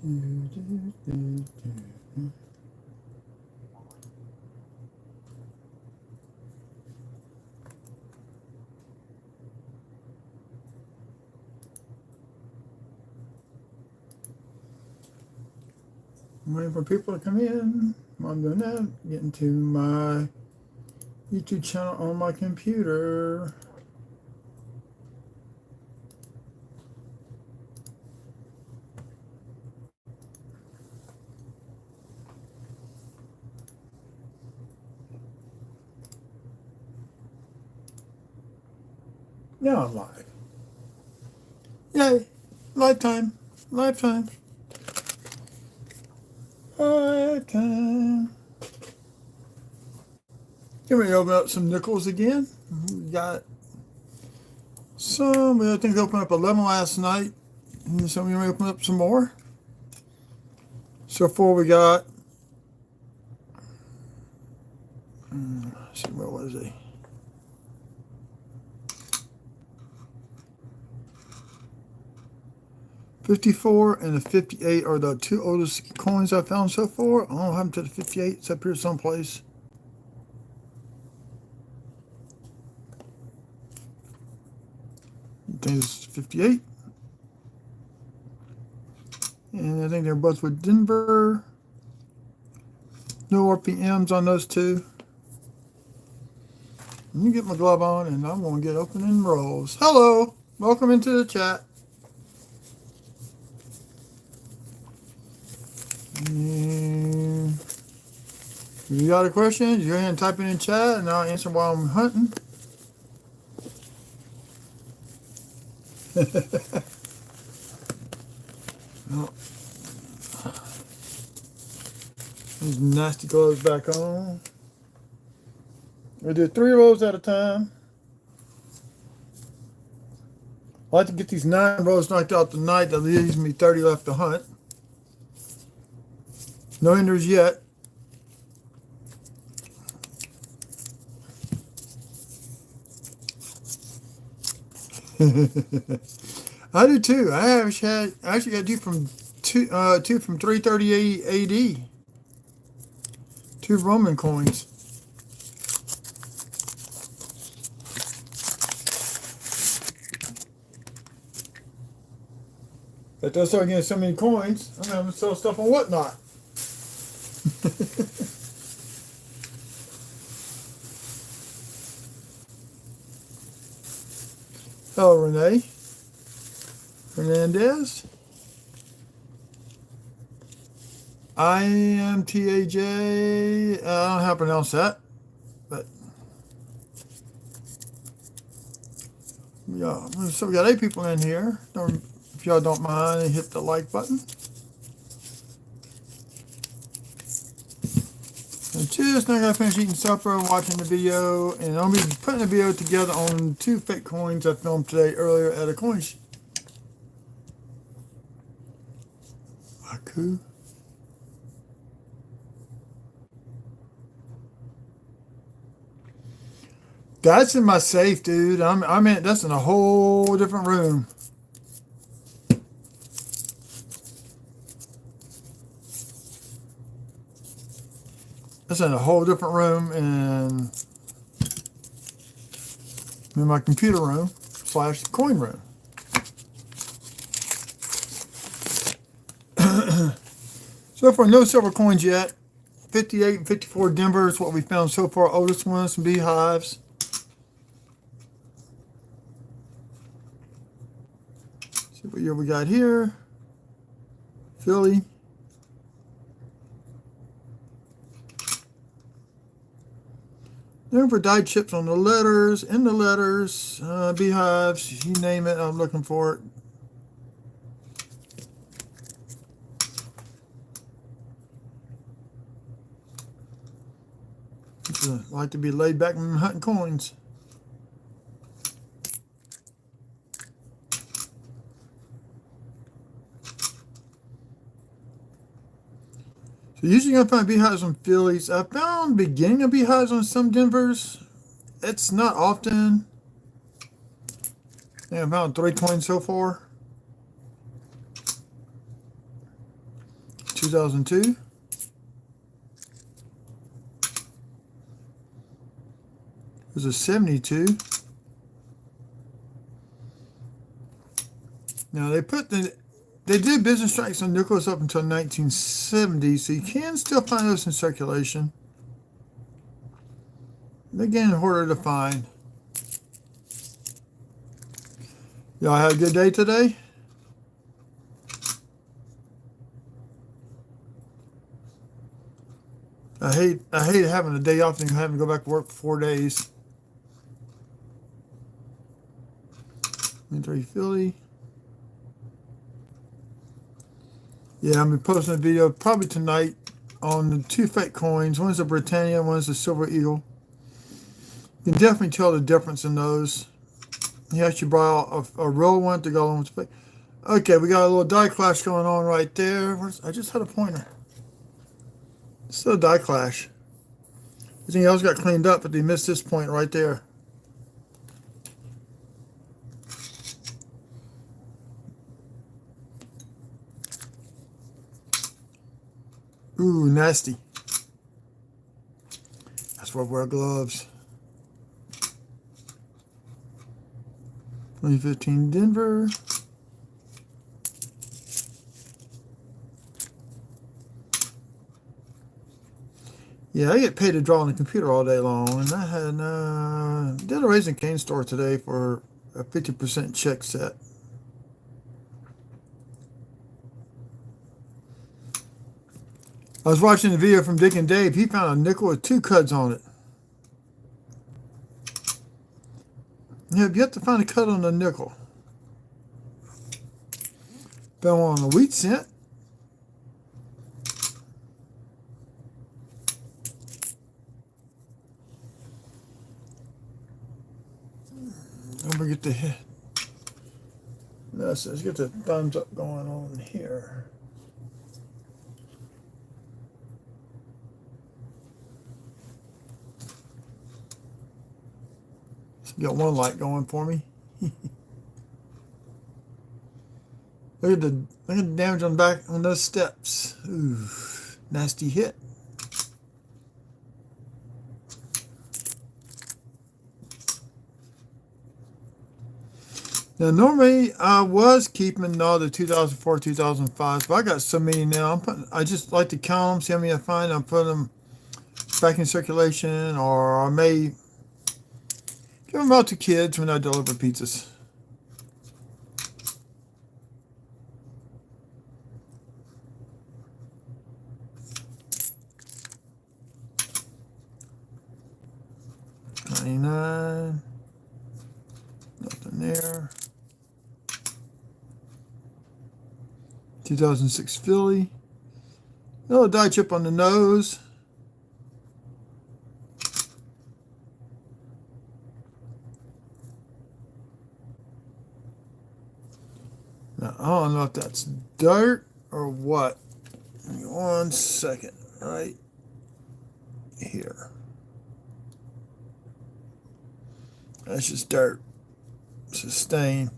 I'm waiting for people to come in. While I'm doing that, getting to my YouTube channel on my computer. Now I'm live. Yay! Lifetime. Lifetime. Lifetime. Get ready to open up some nickels again. We got some. I think we opened up 11 last night. And so we're going to open up some more. So far we got, let's see, what was it? $54 and the $58 are the two oldest coins I found so far. I don't know what happened to the $58. It's up here someplace. I think it's $58. And I think they're both with Denver. No RPMs on those two. Let me get my glove on and I'm going to get opening rolls. Hello. Welcome into the chat. And if you got a question, you go ahead and type it in chat and I'll answer while I'm hunting. Oh. These nasty gloves back on. We do 3 rolls at a time. I like to get these 9 rolls knocked out tonight. That leaves me 30 left to hunt. No enders yet. I do too. I actually got two from two from 330 AD. 2 Roman coins. But they'll start getting so many coins, I'm gonna sell stuff on Whatnot. Hello, Renee. Hernandez. I am TAJ. I don't know how to pronounce that, but yeah. So we got 8 people in here. If y'all don't mind, hit the like button. And just now I gotta finish eating supper, watching the video, and I'll be putting the video together on 2 fake coins I filmed today earlier at a coin shop. Aku. That's in my safe, dude. I'm in. That's in a whole different room. That's in a whole different room and in my computer room / coin room. So far, no silver coins yet. 58 and 54 Denver is what we found so far. Oldest ones, some beehives. See what year we got here. Philly. Looking for dyed chips on the letters, in the letters, beehives, you name it, I'm looking for it. I like to be laid back when I'm hunting coins. So usually I find beehives on Phillies. I found beginning of beehives on some Denvers. It's not often. I think I found 3 coins so far. 2002. There's a 72. Now they did business strikes on nickels up until 1970, so you can still find those in circulation. They're getting harder to find. Y'all have a good day today? I hate having a day off and having to go back to work for 4 days. 3 Philly. Yeah, I'm posting a video probably tonight on the 2 fake coins. One's a Britannia, one's a Silver Eagle. You can definitely tell the difference in those. He actually brought a real one to go along with the fake. Okay, we got a little die clash going on right there. I just had a pointer. Still a die clash. Everything else got cleaned up, but they missed this point right there. Ooh, nasty. That's why I wear gloves. 2015 Denver. Yeah, I get paid to draw on the computer all day long, and I had did a Raising Cane store today for a 50% check set. I was watching the video from Dick and Dave. He found a nickel with 2 cuts on it. Yeah, you have to find a cut on the nickel. Found one on the wheat cent. I'm gonna get the hit. Let's get the thumbs up going on here. Got one light going for me. Look at the damage on the back on those steps. Ooh, nasty hit. Now normally I was keeping all the 2004, 2005, but I got so many now. I just like to count them, see how many I find. I'll put them back in circulation, or I may give them out to kids when I deliver pizzas. $99. Nothing there. 2006 Philly. A little die chip on the nose. Now, I don't know if that's dirt or what. Give me 1 second. Right here. That's just dirt. It's a stain.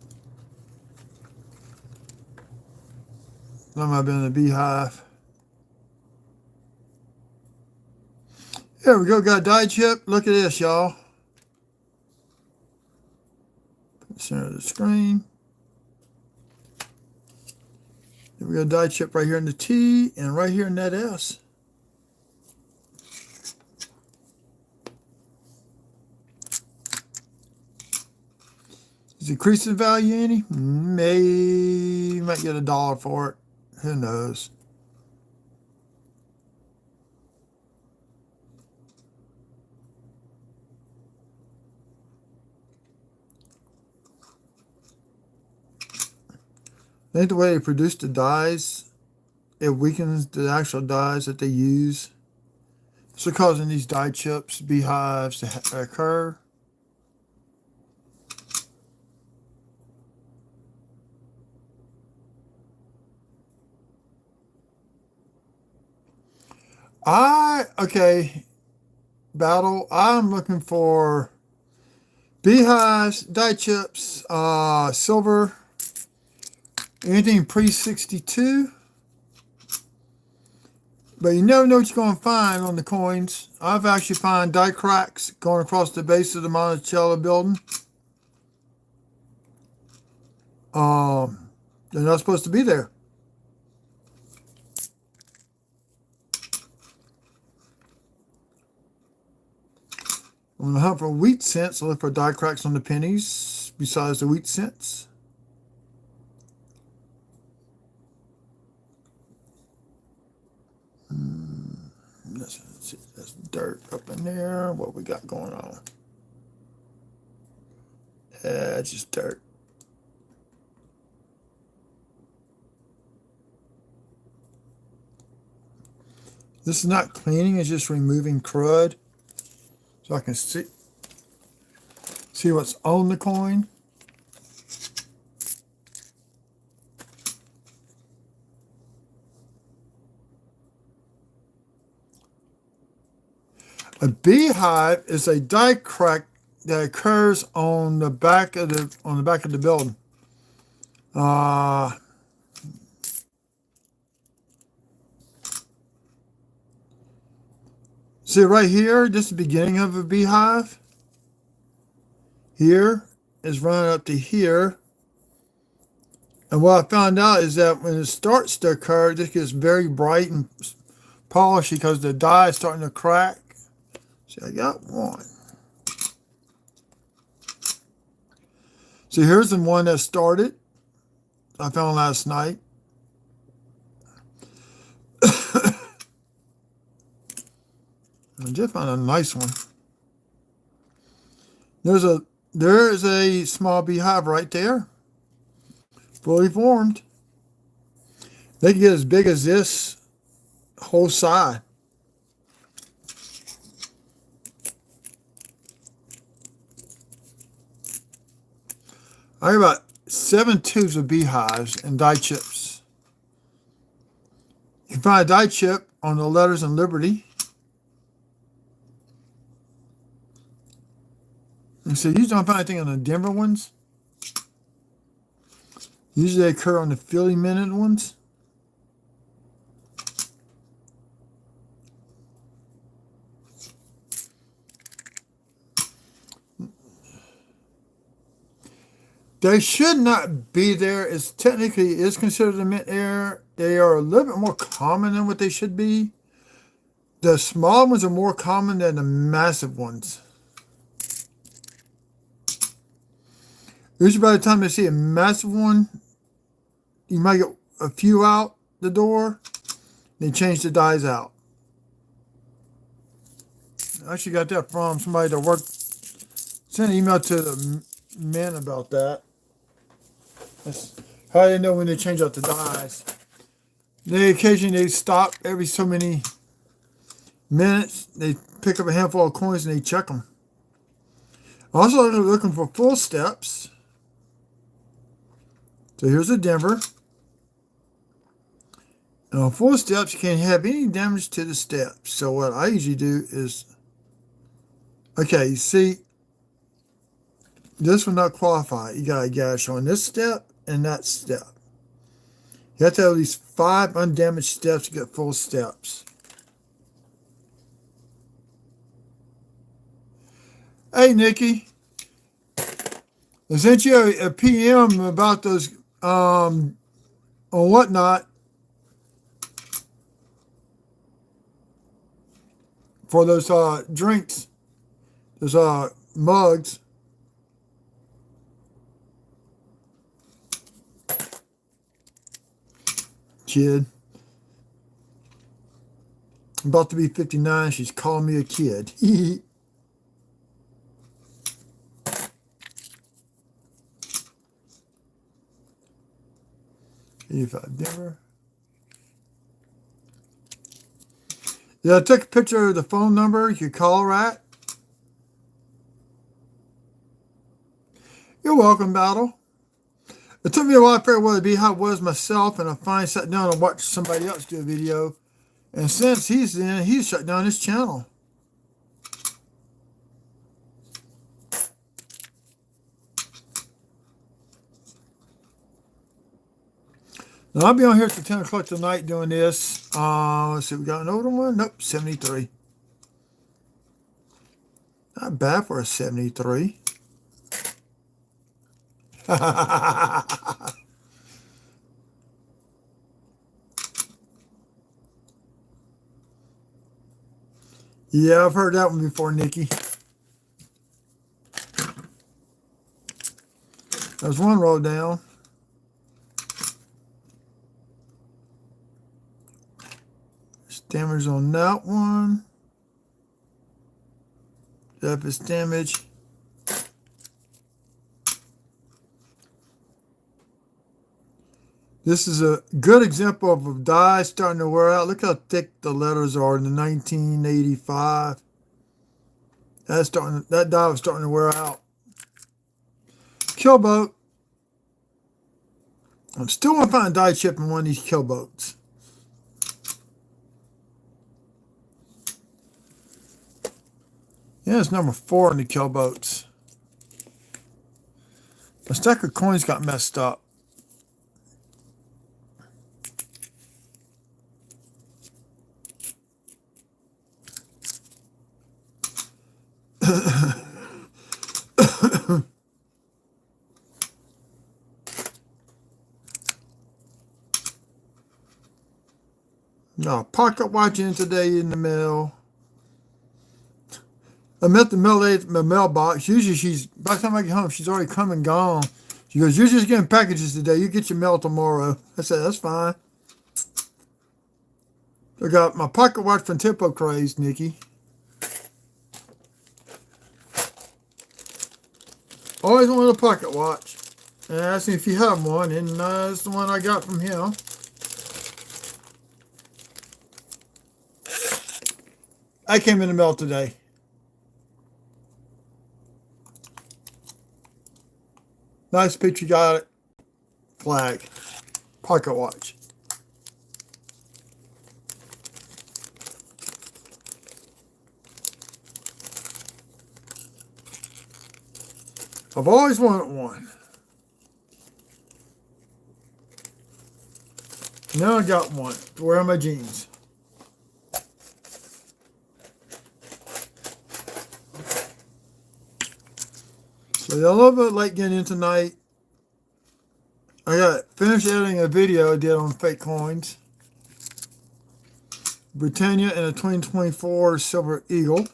That might have been a beehive. There we go. Got a die chip. Look at this, y'all. Center of the screen. There we got a die chip right here in the T and right here in that S. Is it increasing value any? Might get $1 for it. Who knows? I think the way they produce the dyes, it weakens the actual dyes that they use. So causing these dye chips, beehives to occur. Okay, battle. I'm looking for beehives, dye chips, silver, anything pre-62. But you never know what you're going to find on the coins. I've actually found die cracks going across the base of the Monticello building. They're not supposed to be there. I'm going to hunt for wheat cents. I'll look for die cracks on the pennies besides the wheat cents. Let's see, that's dirt up in there. What we got going on? It's just dirt. This is not cleaning, it's just removing crud. So I can see what's on the coin. A beehive is a die crack that occurs on the back of the building. See right here, this is the beginning of a beehive. Here is running up to here. And what I found out is that when it starts to occur, this gets very bright and polished because the dye is starting to crack. See, I got one. So here's the one that started. I found last night. I just found a nice one. There is a small beehive right there, fully formed. They can get as big as this whole side. I have about 7 tubes of beehives and die chips. You can find a die chip on the letters in Liberty. And so usually don't find anything on the Denver ones. Usually they occur on the Philly Minute ones. They should not be there. It's technically is considered a mint error. They are a little bit more common than what they should be. The small ones are more common than the massive ones. Usually by the time they see a massive one, you might get a few out the door. They change the dies out. I actually got that from somebody that worked. Sent an email to the men about that. That's how they know when they change out the dies. They occasionally stop every so many minutes. They pick up a handful of coins and they check them. Also, they're looking for full steps. So here's a Denver. And on full steps, you can't have any damage to the steps. So what I usually do is, okay, you see, this will not qualify. You got a gash on this step and that step. You have to have at least 5 undamaged steps to get full steps. Hey, Nikki. I sent you a PM about those on whatnot for those drinks, those mugs. Kid. I'm about to be 59. She's calling me a kid. 85 Denver. Yeah, I took a picture of the phone number you call her at. You're welcome, Battle. It took me a while to figure out what a beehive was myself, and I finally sat down and watched somebody else do a video. And since he's shut down his channel. Now, I'll be on here till 10 o'clock tonight doing this. Let's see, we got an older one? Nope, 73. Not bad for a 73. Yeah, I've heard that one before, Nikki. There's one roll down. There's damage on that one. Depth damage. This is a good example of a die starting to wear out. Look how thick the letters are in the 1985. That die was starting to wear out. Killboat. I'm still going to find a die chip in one of these killboats. Yeah, it's number 4 in the killboats. The stack of coins got messed up. No, pocket watch in today in the mail. I met the mail lady at my mailbox. Usually by the time I get home, she's already come and gone. She goes, "You're just getting packages today. You get your mail tomorrow." I said, "That's fine." I got my pocket watch from Tempo Craze, Nikki. Always wanted a pocket watch. And asked me if you have one, and that's the one I got from him. I came in the mail today. Nice picture, got it. Flag. Pocket watch. I've always wanted one. Now I got one to wear on my jeans. So a little bit late getting in tonight. I got finished editing a video I did on fake coins. Britannia and a 2024 Silver Eagle.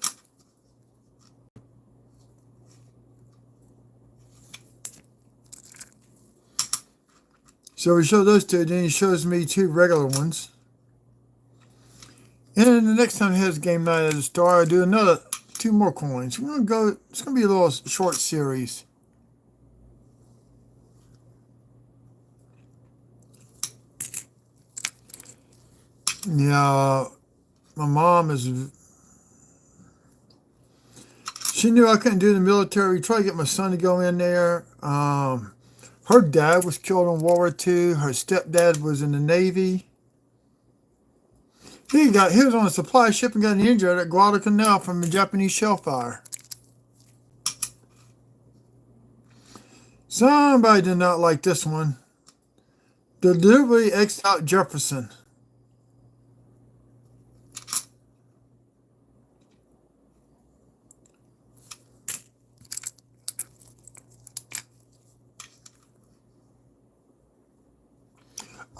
So we show those two, then he shows me 2 regular ones. And then the next time he has game night at the store, I do another 2 more coins. We're gonna go. It's gonna be a little short series. Yeah, my mom is. She knew I couldn't do the military. We tried to get my son to go in there. Her dad was killed in World War II. Her stepdad was in the Navy. He was on a supply ship and got injured at Guadalcanal from a Japanese shell fire. Somebody did not like this one. Deliberately X'd out Jefferson.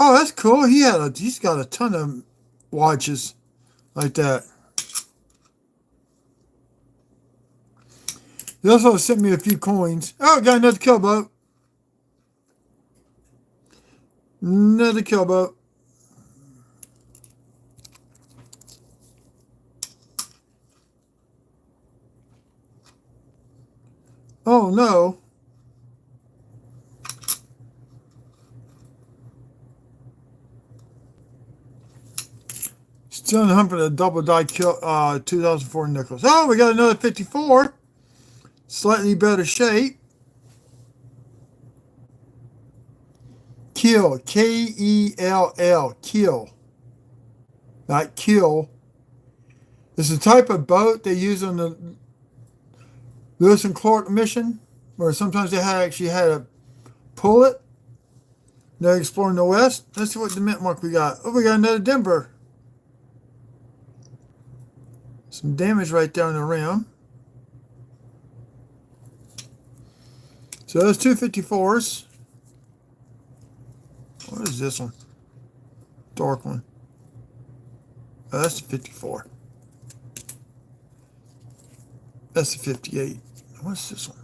Oh, that's cool. He's got a ton of watches like that. He also sent me a few coins. Oh, got another killboat. Another killboat. Oh no. Still in the hunt for the double die 2004 nickels. Oh, we got another 54. Slightly better shape. Kill. K-E-L-L. Kill. Not kill. It's a type of boat they use on the Lewis and Clark mission, where sometimes they actually had to pull it. Now exploring the west. Let's see what the mint mark we got. Oh, we got another Denver. Some damage right there on the rim. So those 254s. What is this one? Dark one. Oh, that's the 54. That's the 58. What's this one?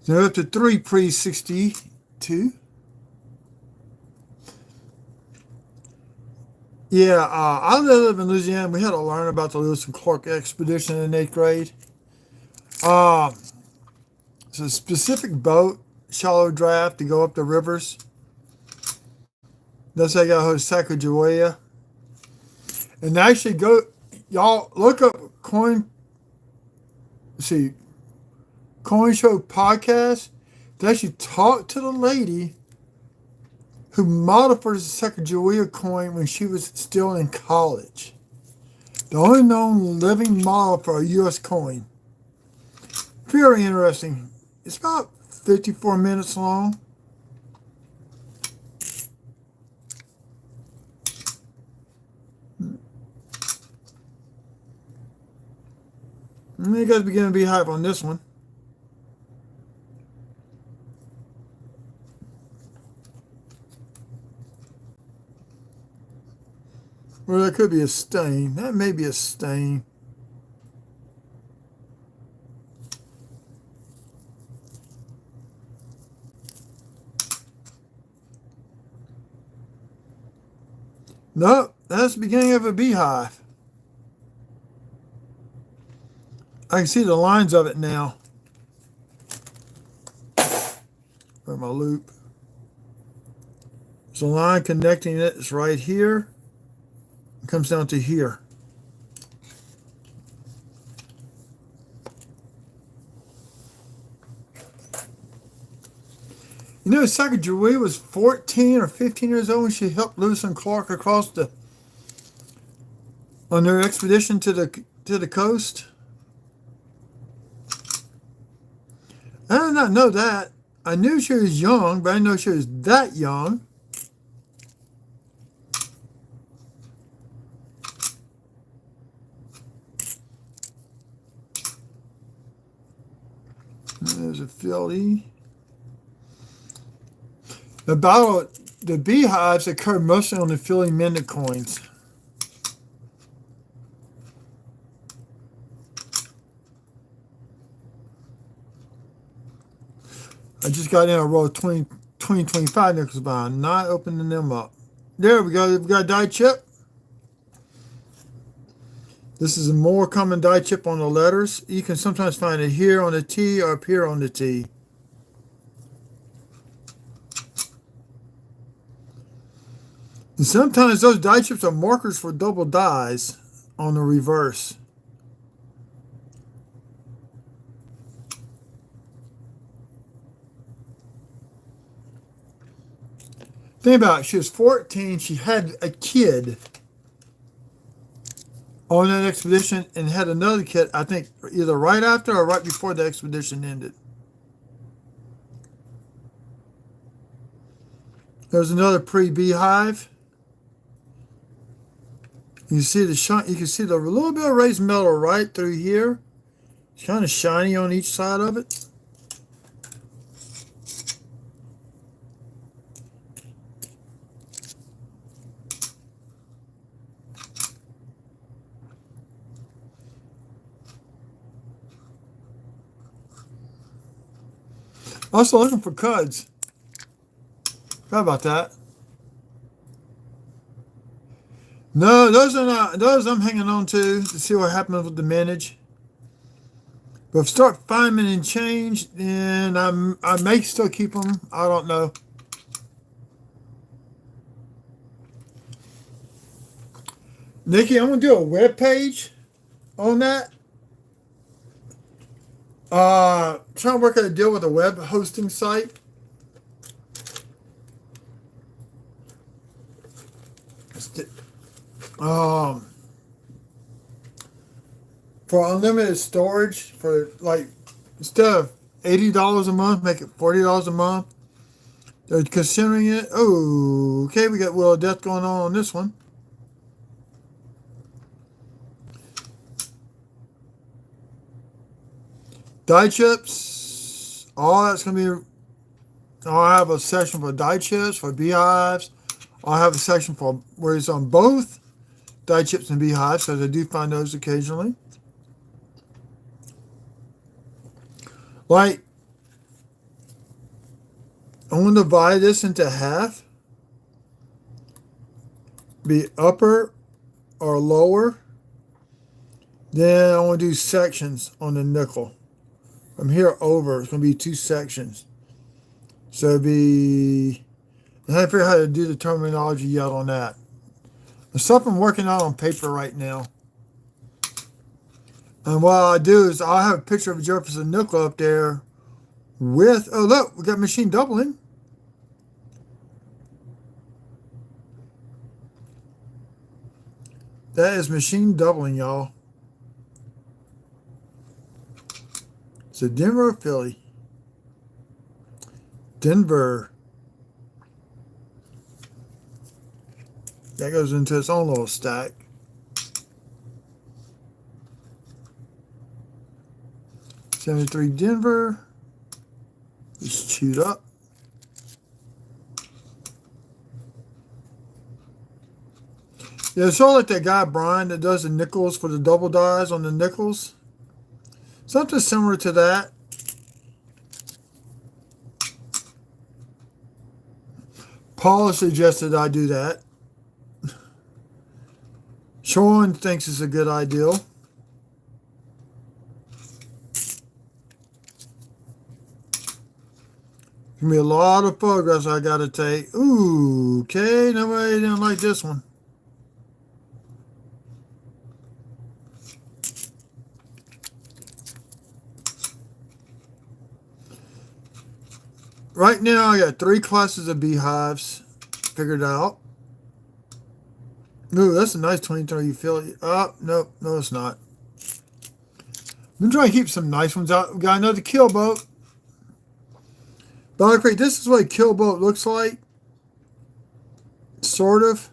So up to 3 pre-62. Yeah, I live in Louisiana. We had to learn about the Lewis and Clark expedition in 8th grade. It's a specific boat, shallow draft to go up the rivers. That's how I got host Sacagawea. And actually y'all look up Coin Show podcast. They actually talk to the lady who modeled for the Sacagawea coin when she was still in college. The only known living model for a U.S. coin. Very interesting. It's about 54 minutes long. And you guys begin to be hype on this one. Or that could be a stain. That may be a stain. Nope, that's the beginning of a beehive. I can see the lines of it now. Where my loop. There's a line connecting it. It's right here. It comes down to here. You know, Sacagawea was 14 or 15 years old when she helped Lewis and Clark on their expedition to the coast. I did not know that. I knew she was young, but I didn't know she was that young. There's a filly. The beehives occur mostly on the Philly minted coins. I just got in a row of 25 nickels by not opening them up. There we go. We've got a die chip. This is a more common die chip on the letters. You can sometimes find it here on the T or up here on the T. And sometimes those die chips are markers for double dies on the reverse. Think about it. She was 14. She had a kid on that expedition and had another kid, I think, either right after or right before the expedition ended. There's another pre-beehive. You can see the little bit of raised metal right through here. It's kind of shiny on each side of it. Also looking for cuds. How about that? No, those are not. Those I'm hanging on to see what happens with the mintage. But if I start finding and change, then I may still keep them. I don't know. Nikki, I'm gonna do a web page on that. Trying to work out a deal with a web hosting site. For unlimited storage, for like instead of $80 a month, make it $40 a month. They're considering it. Oh, okay, we got Wheel of Death going on this one. Die chips. All that's going to be. I'll have a section for die chips, for beehives. I'll have a section for where it's on both die chips and beehives, because I do find those occasionally. Like, I'm going to divide this into half. Be upper or lower. Then I want to do sections on the nickel. From here over, it's going to be 2 sections. So it'd be, I haven't figured out how to do the terminology yet on that. There's stuff I'm working out on paper right now. And what I'll do is I'll have a picture of Jefferson nickel up there with, oh look, we got machine doubling. That is machine doubling, y'all. So Denver or Philly? Denver. That goes into its own little stack. $73 Denver. Just chewed up. Yeah, it's sort of like that guy Brian that does the nickels for the double dies on the nickels. Something similar to that. Paul suggested I do that. Sean thinks it's a good idea. Gonna be a lot of photographs I gotta take. Ooh, okay, nobody didn't like this one. Right now, I got 3 classes of beehives figured out. Ooh, that's a nice 23. You feel it? Oh, nope, no, it's not. I'm trying to keep some nice ones out. We got another kill boat. But this is what a kill boat looks like. Sort of.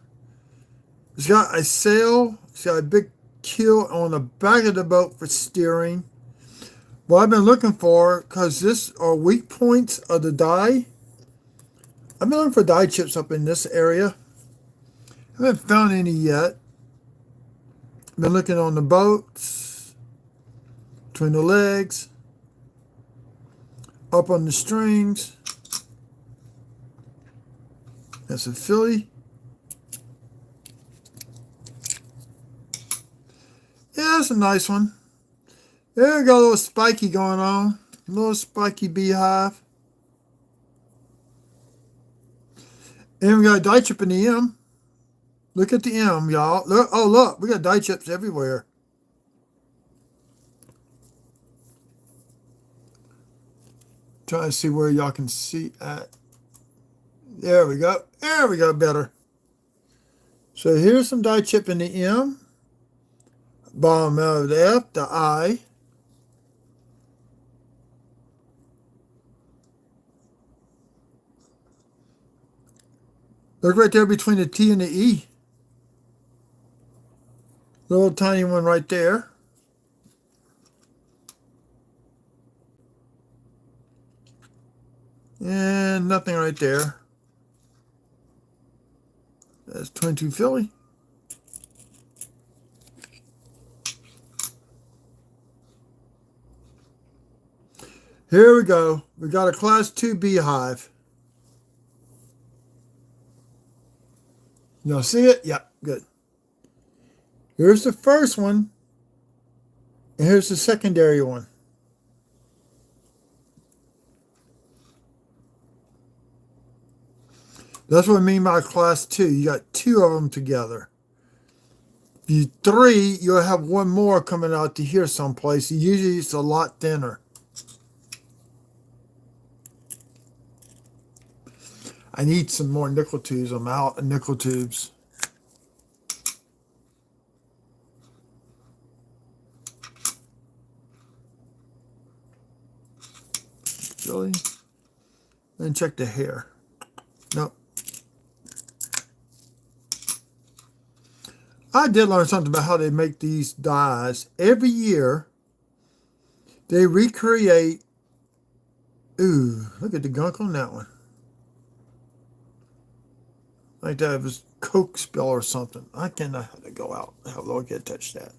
It's got a sail. It's got a big keel on the back of the boat for steering. What I've been looking for, because this are weak points of the die. I've been looking for die chips up in this area. I haven't found any yet. Been looking on the boats, between the legs, up on the strings. That's a Philly. Yeah, that's a nice one. There we got a little spiky going on. A little spiky beehive. And we got a die chip in the M. Look at the M, y'all. Look, oh, look. We got die chips everywhere. Trying to see where y'all can see at. There we go. There we go. Better. So here's some die chip in the M. Bottom of the F, the I. Look right there between the T and the E. Little tiny one right there. And nothing right there. That's 22 Philly. Here we go. We got a class 2 beehive. Y'all see it? Yeah, good. Here's the first one. And here's the secondary one. That's what I mean by class 2. You got 2 of them together. If you 3, you'll have one more coming out to here someplace. Usually it's a lot thinner. I need some more nickel tubes. I'm out of nickel tubes. Really? Then check the hair. Nope. I did learn something about how they make these dyes. Every year, they recreate. Ooh, look at the gunk on that one. Like that was Coke spill or something. I cannot have to go out. How long I can't touch that.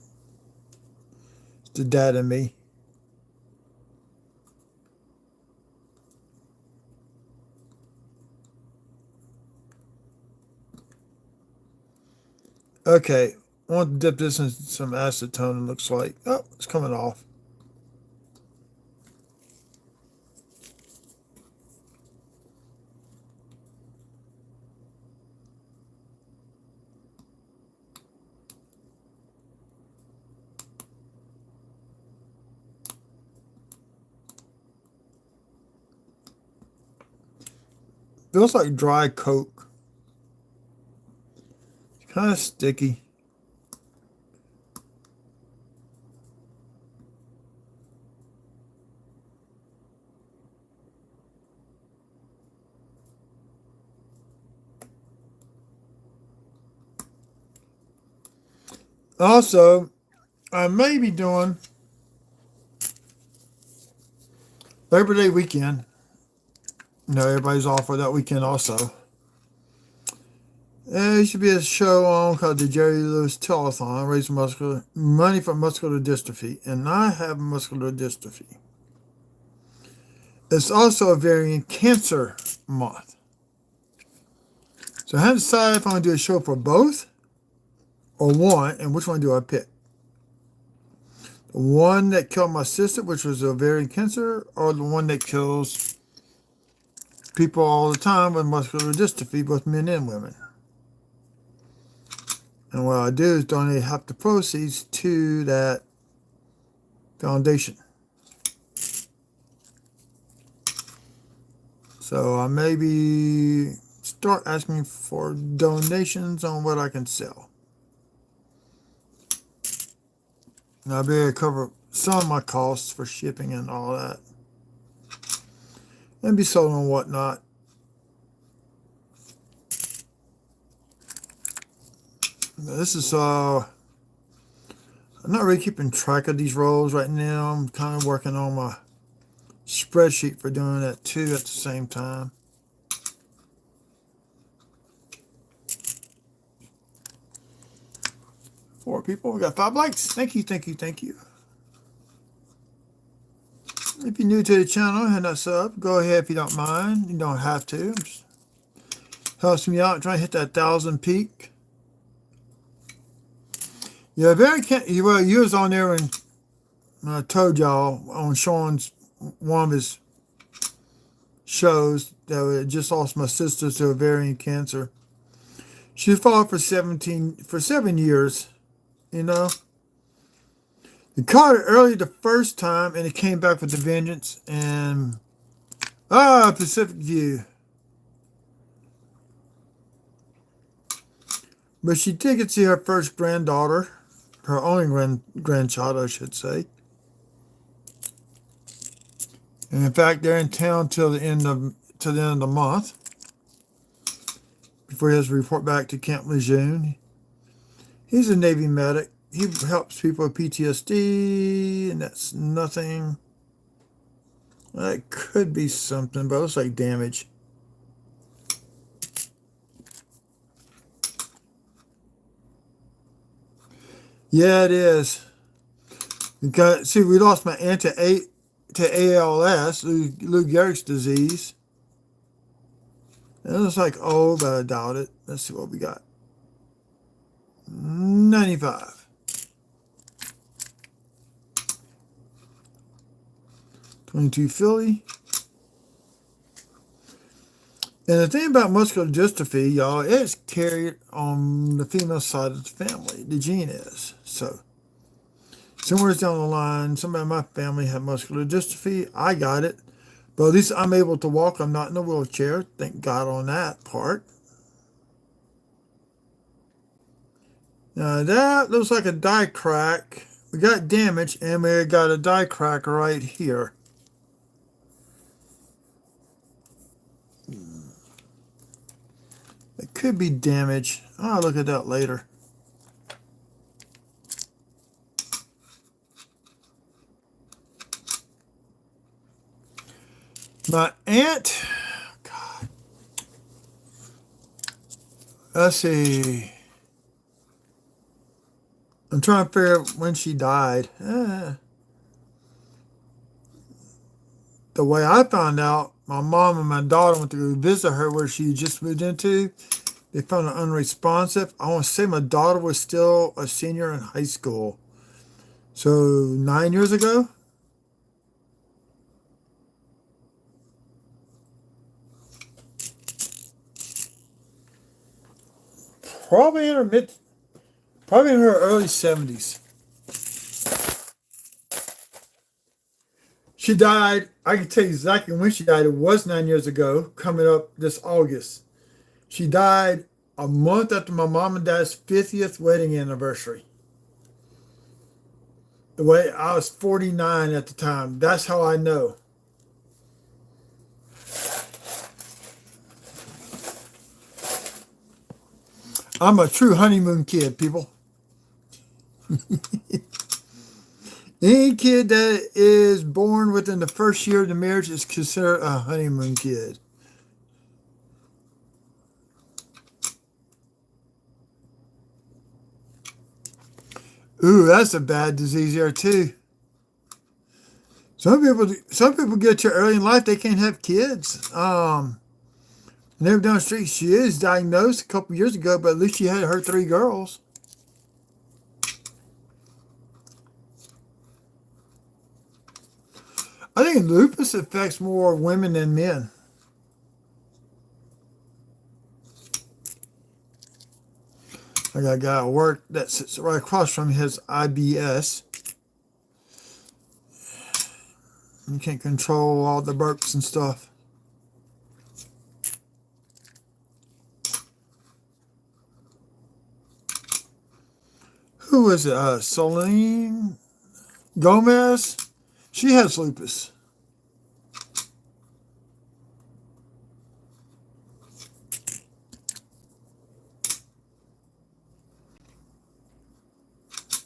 It's the dad in me. Okay, I want to dip this in some acetone. It looks like. Oh, it's coming off. Feels like dry Coke. It's kind of sticky. Also, I may be doing Labor Day weekend. No, everybody's off for that weekend also. There should be a show on called the Jerry Lewis Telethon, raise money for muscular dystrophy. And I have muscular dystrophy. It's also ovarian cancer month. So I haven't decided if I'm going to do a show for both or one, and which one do I pick? The one that killed my sister, which was ovarian cancer, or the one that kills people all the time with muscular dystrophy, both men and women. And what I do is donate half the proceeds to that foundation. So I maybe start asking for donations on what I can sell. And I'll be able to cover some of my costs for shipping and all that. And be sold on whatnot. This is, I'm not really keeping track of these rolls right now. I'm kind of working on my spreadsheet for doing that too at the same time. Four people. We got 5 likes. Thank you, thank you, thank you. If you're new to the channel, hit that sub. Go ahead if you don't mind. You don't have to. Just helps me out. Trying to hit that 1,000 peak. Yeah, well, you was on there and I told y'all on Sean's one of his shows that I just lost my sister to ovarian cancer. She fought for 7 years, you know. They caught it early the first time and it came back with a vengeance. And Pacific View. But she did get to see her first granddaughter. Her only grandchild, I should say. And in fact, they're in town till the end of the month. Before he has to report back to Camp Lejeune. He's a Navy medic. He helps people with PTSD, and that's nothing. That could be something, but it looks like damage. Yeah, it is. Because, see, we lost my aunt to ALS, Lou Gehrig's disease. It looks like old, but I doubt it. Let's see what we got. 95. 22 Philly. And the thing about muscular dystrophy, y'all, it's carried on the female side of the family. The gene is. So, somewhere down the line, somebody in my family had muscular dystrophy. I got it. But at least I'm able to walk. I'm not in a wheelchair. Thank God on that part. Now, that looks like a die crack. We got damage, and we got a die crack right here. Could be damage. I'll look at that later. My aunt, God, let's see. I'm trying to figure out when she died. The way I found out, my mom and my daughter went to go visit her where she just moved into. They found her unresponsive. I want to say my daughter was still a senior in high school. So 9 years ago? Probably in her early 70s. She died, I can tell you exactly when she died. It was 9 years ago, coming up this August. She died a month after my mom and dad's 50th wedding anniversary. The way I was 49 at the time. That's how I know. I'm a true honeymoon kid, people. Any kid that is born within the first year of the marriage is considered a honeymoon kid. Ooh, that's a bad disease there too. Some people get to early in life, they can't have kids. Never down the street, she is diagnosed a couple years ago, but at least she had her 3 girls. I think lupus affects more women than men. I got a guy at work that sits right across from me has IBS. You can't control all the burps and stuff. Who is it? Celine Gomez? She has lupus.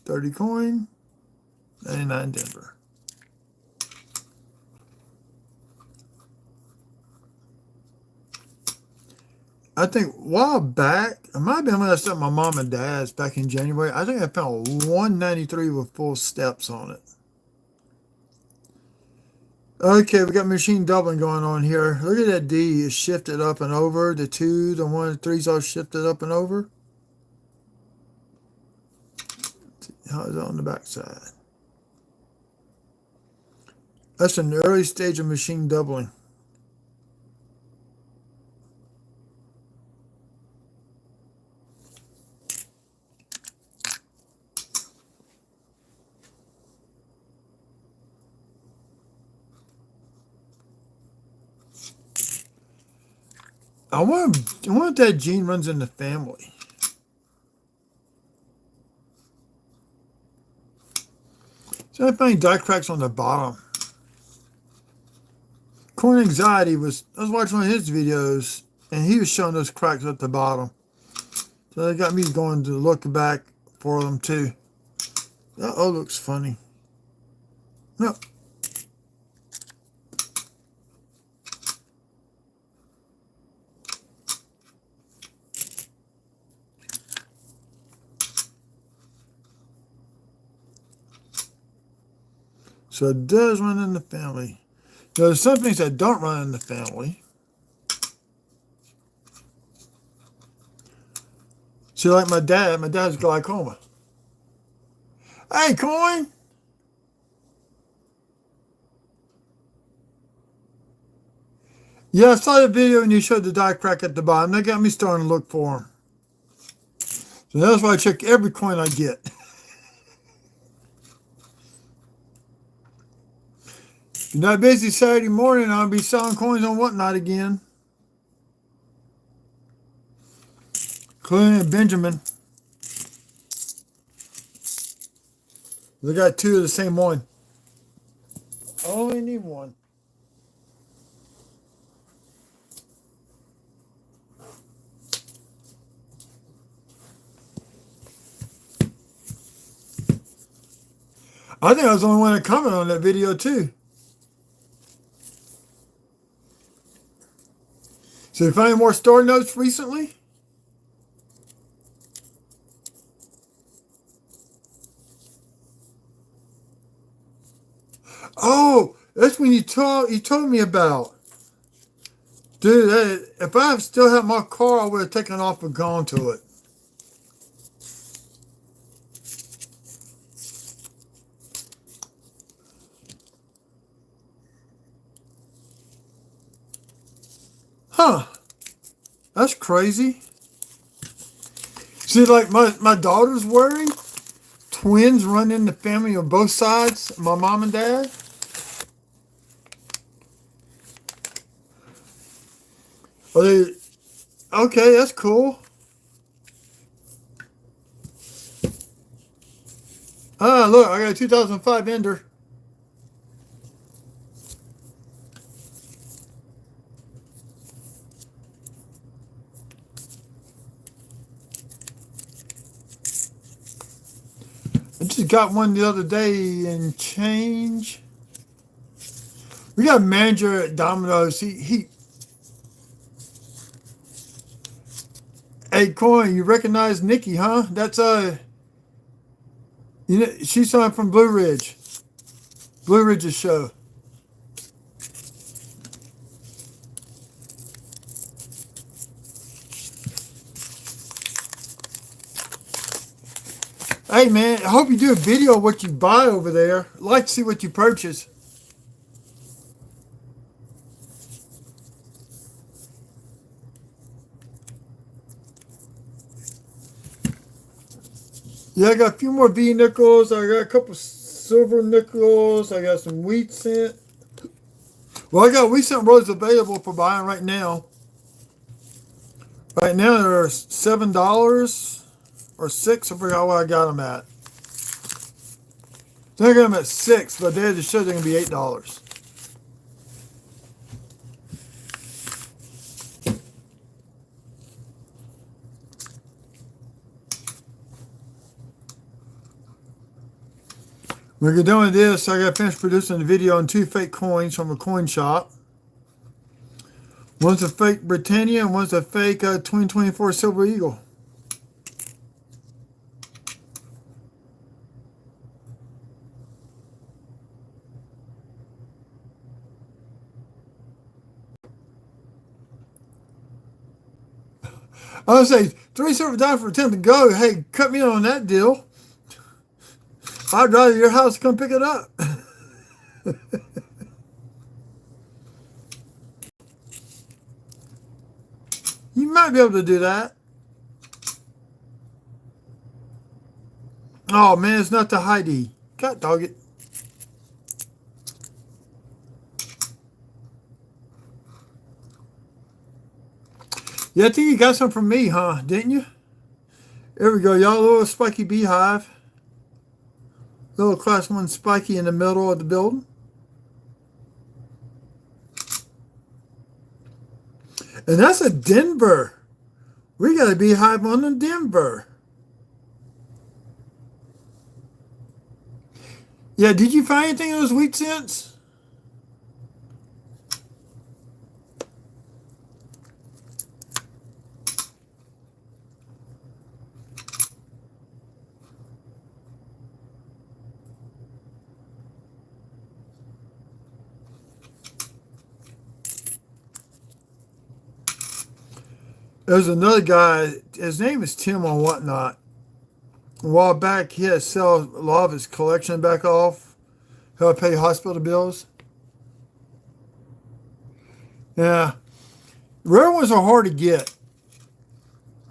$30 coin, 99 Denver. I think a while back, it might have been when I was at my mom and dad's back in January. I think I found 193 with full steps on it. Okay, we got machine doubling going on here. Look at that D. It's shifted up and over. The 2, the 1, the 3's all shifted up and over. How is it on the back side? That's an early stage of machine doubling. I wonder if that gene runs in the family. So I find die cracks on the bottom. Corn Anxiety I was watching one of his videos, and he was showing those cracks at the bottom. So they got me going to look back for them too. That looks funny. No. So it does run in the family. There's some things that don't run in the family. See, like my dad's glaucoma. Hey, Coin! Yeah, I saw the video and you showed the die crack at the bottom. That got me starting to look for them. So that's why I check every coin I get. If you're not busy Saturday morning, I'll be selling coins on Whatnot again. Including Benjamin. They got 2 of the same one. Only need 1. I think I was the only one that commented on that video too. So you find any more store notes recently? Oh, that's when you told me about. Dude, if I still had my car, I would have taken off and gone to it. Huh. That's crazy. See, like my daughter's worried. Twins run in the family on both sides, my mom and dad. Are they okay? That's cool. Ah, look, I got a 2005 Ender. I just got one the other day and change. We got a manager at Domino's. Hey, Coin, you recognize Nikki, huh? That's you know, she's on from Blue Ridge's show. Hey, man, I hope you do a video of what you buy over there. I'd like to see what you purchase. Yeah, I got a few more V nickels. I got a couple silver nickels. I got some wheat cent. Well, I got wheat cent rolls available for buying right now. Right now they're $7 or $6. I forgot what I got them at. I got them at $6, but they had to show they're gonna be $8. When we're done with this, I got to finish producing the video on 2 fake coins from a coin shop. One's a fake Britannia and one's a fake 2024 Silver Eagle. I would say $3 silver dimes for 10 to go. Hey, cut me on that deal. I'd rather your house come pick it up. You might be able to do that. Oh man, it's not the Heidi. God dog it. Yeah, I think you got some from me, huh? Didn't you? There we go, y'all. Little spiky beehive. Little class 1 spiky in the middle of the building. And that's a Denver. We got a beehive on the Denver. Yeah, did you find anything in those wheat cents? There's another guy, his name is Tim on Whatnot. A while back, he had to sell a lot of his collection back off. Help pay hospital bills. Yeah. Rare ones are hard to get.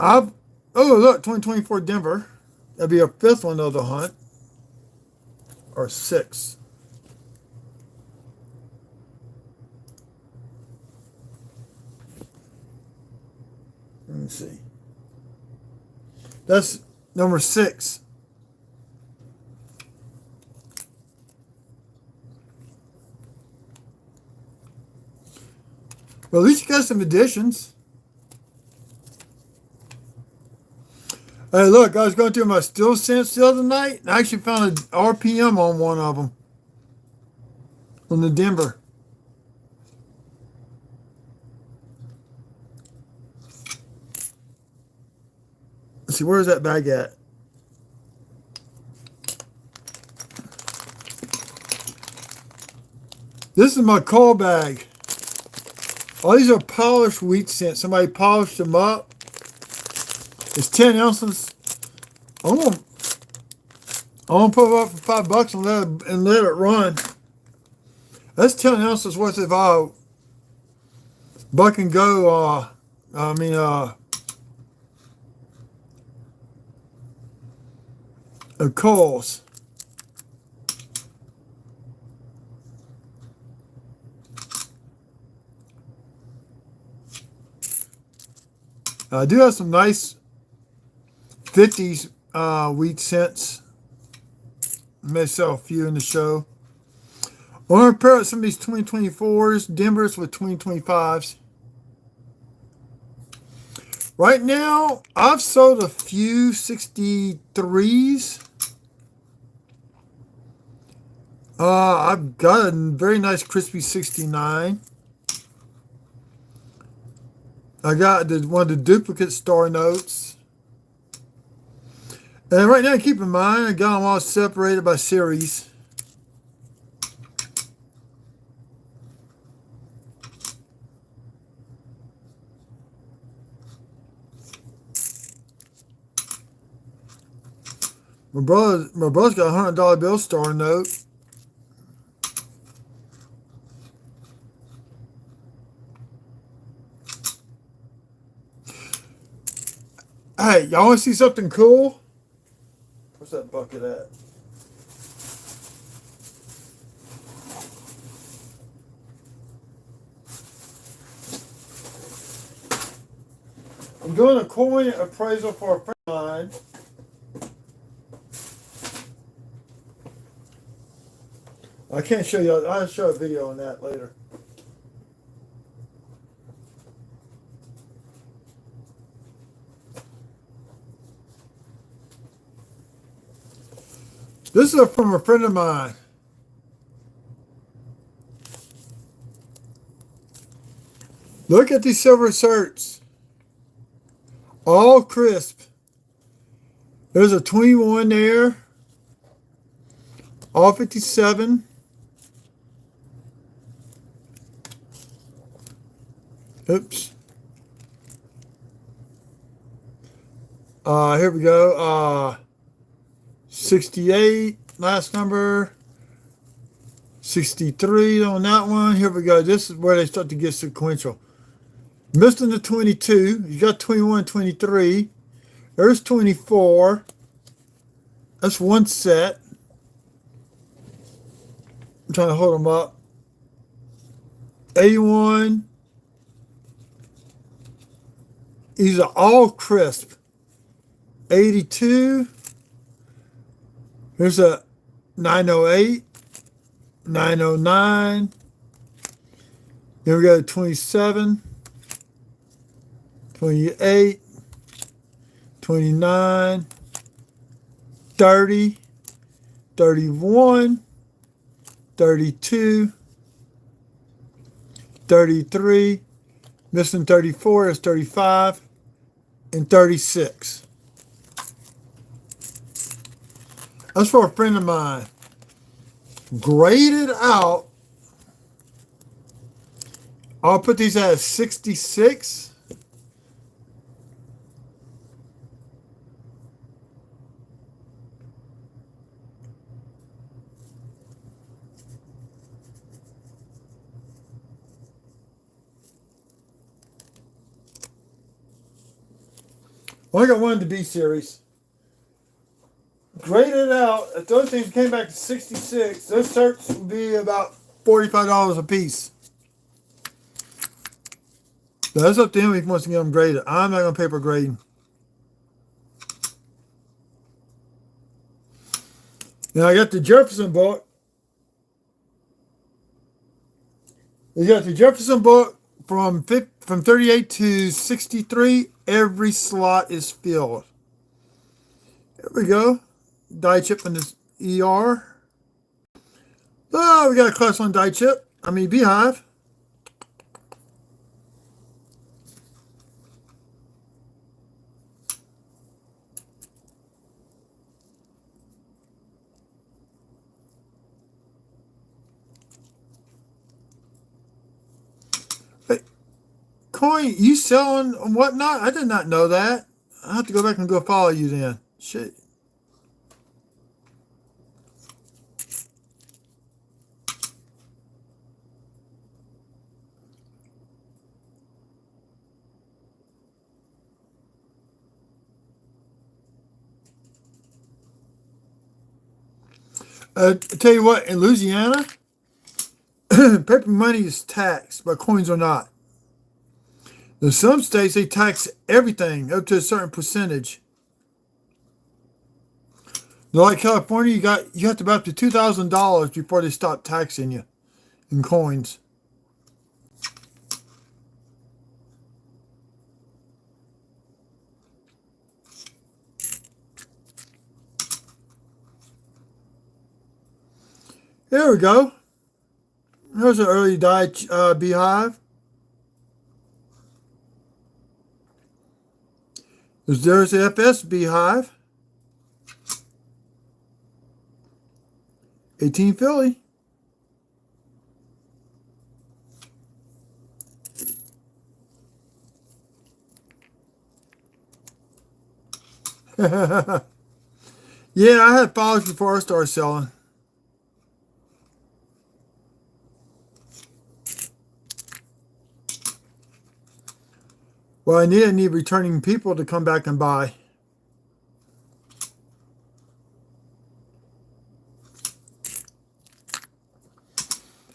Oh, look, 2024 Denver. That'd be our 5th one of the hunt. Or 6th. Let me see. That's number 6. Well, at least you got some additions. Hey, look, I was going through my still sense the other night, and I actually found an RPM on one of them, on the Denver. Let's see, where's that bag at? This is my call bag. All these are polished wheat scents. Somebody polished them up. It's 10 ounces. I'm gonna put it up for $5 and let it run. That's 10 ounces worth of Buck and Go. Coals. I do have some nice 50s wheat scents. I may sell a few in the show. I want to pair up some of these 2024s, Denvers with 2025s. Right now, I've sold a few 63s. I've got a very nice crispy 69. I got one of the duplicate Star Notes. And right now, keep in mind, I got them all separated by series. My brother's got a $100 bill Star Note. Hey, y'all want to see something cool? Where's that bucket at? I'm doing a coin appraisal for a friend of mine. I can't show you. I'll show a video on that later. This is from a friend of mine. Look at these silver certs. All crisp. There's a 21 there. All 57. Oops. Here we go. 68, last number. 63 on that one. Here we go. This is where they start to get sequential. Missing the 22. You got 21, 23. There's 24. That's one set. I'm trying to hold them up. 81. These are all crisp. 82. Here's a 908. 909. Then we go to 27. 28. 29. 30. 31. 32. 33. Missing 34 is 35. And 36. That's for a friend of mine. Graded out. I'll put these at 66. Well, I got one of the B series. Graded out, if those things came back to 66, those certs would be about $45 a piece. So that's up to him if he wants to get them graded. I'm not going to pay for grading. Now I got the Jefferson book. You got the Jefferson book from 38 to 63. Every slot is filled. There we go. Die chip in this ER. Oh, we got a class 1 die chip. I mean beehive. Hey, coin, you selling and whatnot? I did not know that. I have to go back and go follow you then. Shit. I tell you what, in Louisiana, paper money is taxed, but coins are not. In some states, they tax everything up to a certain percentage. Like California, you have to pay up to $2,000 before they stop taxing you in coins. There we go. There's an early die beehive. There's the FS beehive. 18 Philly. Yeah, I had followers before I started selling. Well, I need returning people to come back and buy.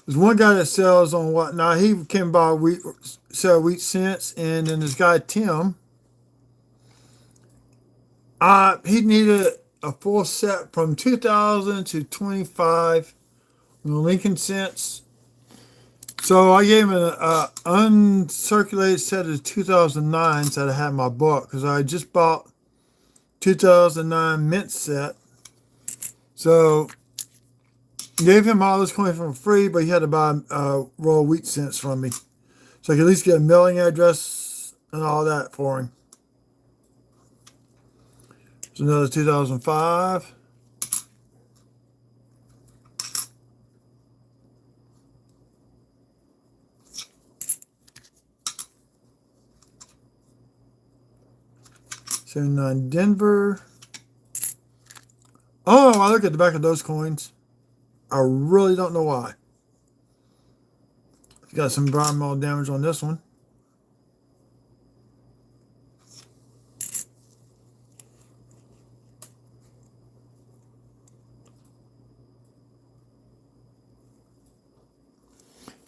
There's one guy that sells on whatnot. He came by sell wheat cents, and then this guy Tim. He needed a full set from 2000 to 25 on the Lincoln cents. So I gave him an uncirculated set of 2009s that I had in my book because I just bought 2009 mint set. So gave him all this coin for free, but he had to buy raw wheat cents from me. So I could at least get a mailing address and all that for him. There's another 2005. '79 Denver. Oh, I look at the back of those coins. I really don't know why. Got some environmental damage on this one.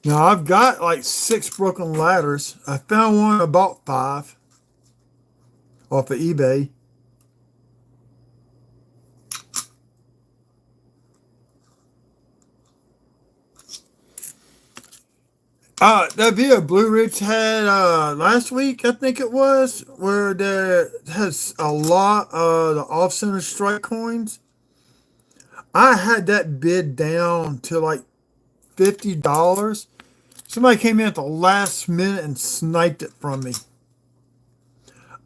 Now I've got like 6 broken ladders. I found one, I bought 5 off of eBay. That video Blue Ridge had last week, I think it was, where there has a lot of the off-center strike coins. I had that bid down to like $50. Somebody came in at the last minute and sniped it from me.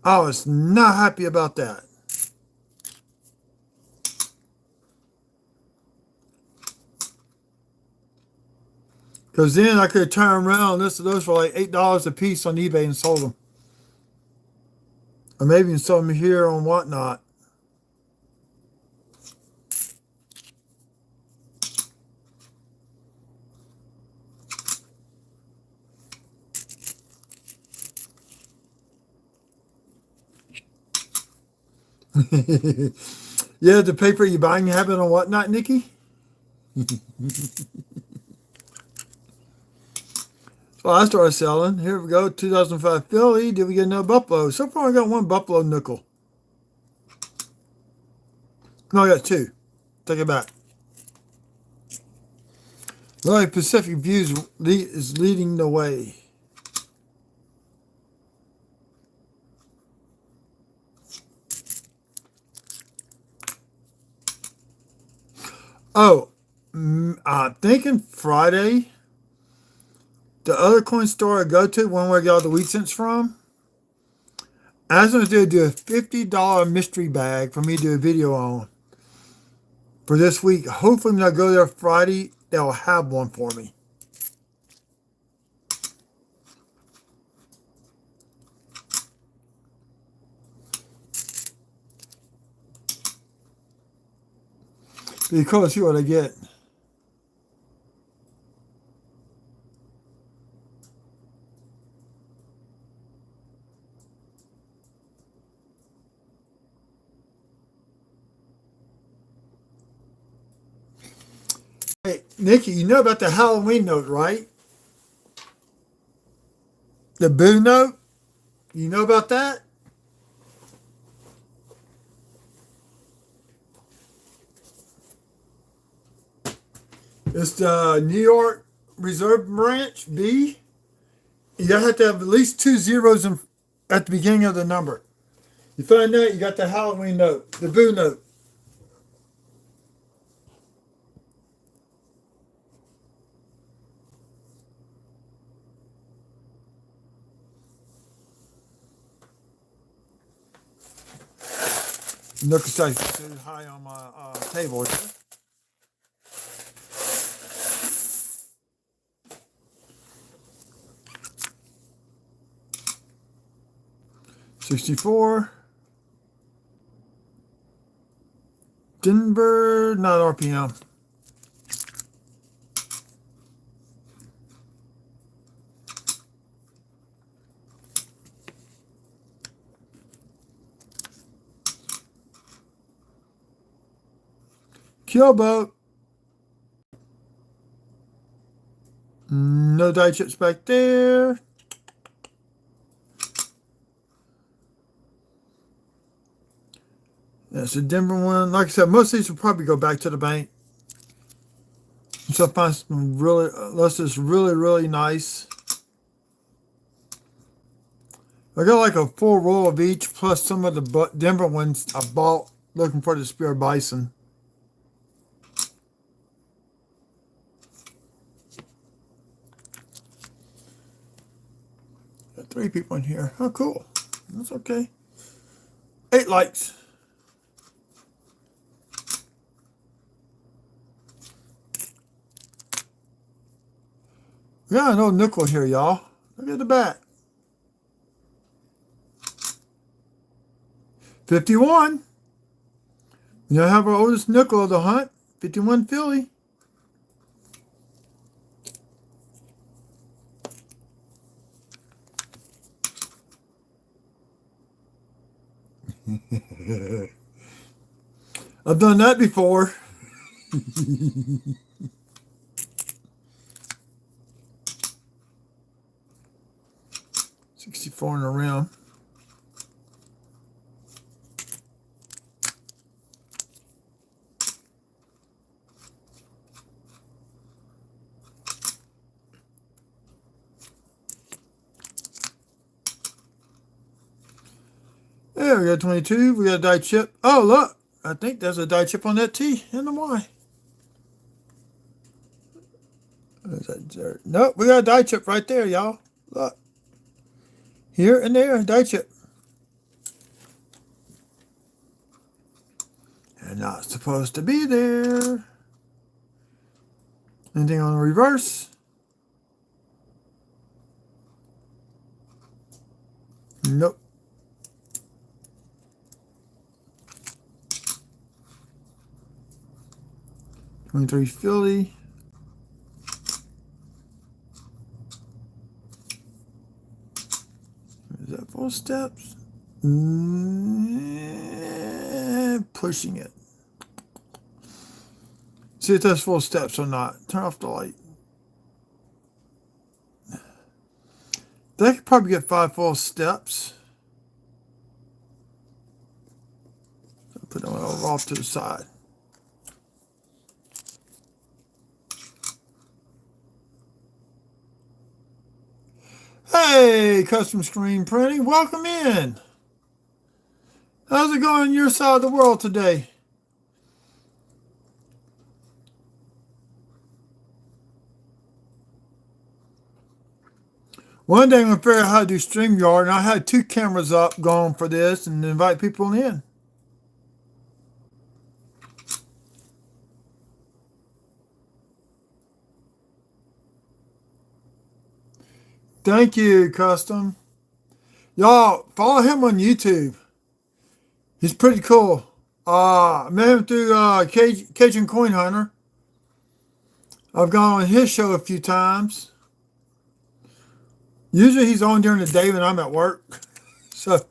I was not happy about that. Because then I could turn around and listed those for like $8 a piece on eBay and sold them. Or maybe even sold them here on whatnot. Yeah, the paper you buying habit on whatnot, Nikki? So I started selling. Here we go, 2005 Philly. Did we get another Buffalo? So far I got 1 Buffalo nickel. No, I got 2. Take it back. Looks like Pacific Views is leading the way. Oh, I'm thinking Friday. The other coin store I go to, one where I get all the wheat cents from, I was going to do a $50 mystery bag for me to do a video on for this week. Hopefully, when I go there Friday, they'll have one for me. Be cool to see what I get. Hey, Nikki, you know about the Halloween note, right? The boo note? You know about that? It's the New York Reserve Branch B. You gotta have to have at least 2 zeros at the beginning of the number. You find that, you got the Halloween note, the boo note. Look at that high on my table. 64. Denver, not RPM. Keelboat. No die chips back there. That's a Denver one. Like I said, most of these will probably go back to the bank. So I find some really, unless it's really, really nice. I got like a full roll of each, plus some of the Denver ones I bought looking for the spear bison. Got 3 people in here. Oh, cool. That's okay. 8 likes. Yeah, no nickel here, y'all. Look at the back. 51. You know, have our oldest nickel of the hunt. 51 Philly. I've done that before. 64 in the rim. There, we got 22. We got a die chip. Oh, look. I think there's a die chip on that T and the Y. Is that dirt? Nope, we got a die chip right there, y'all. Look. Here and there, die chip. They're not supposed to be there. Anything on the reverse? Nope. '23 Philly. Is that full steps? Pushing it. See if that's full steps or not. Turn off the light. They could probably get 5 full steps. Put them off to the side. Hey, custom screen printing, welcome in. How's it going on your side of the world today? One day I'm going to figure out how to do StreamYard, and I had 2 cameras up going for this and invite people in. Thank you, Custom. Y'all, follow him on YouTube. He's pretty cool. I met him through Cajun Coin Hunter. I've gone on his show a few times. Usually he's on during the day when I'm at work. So,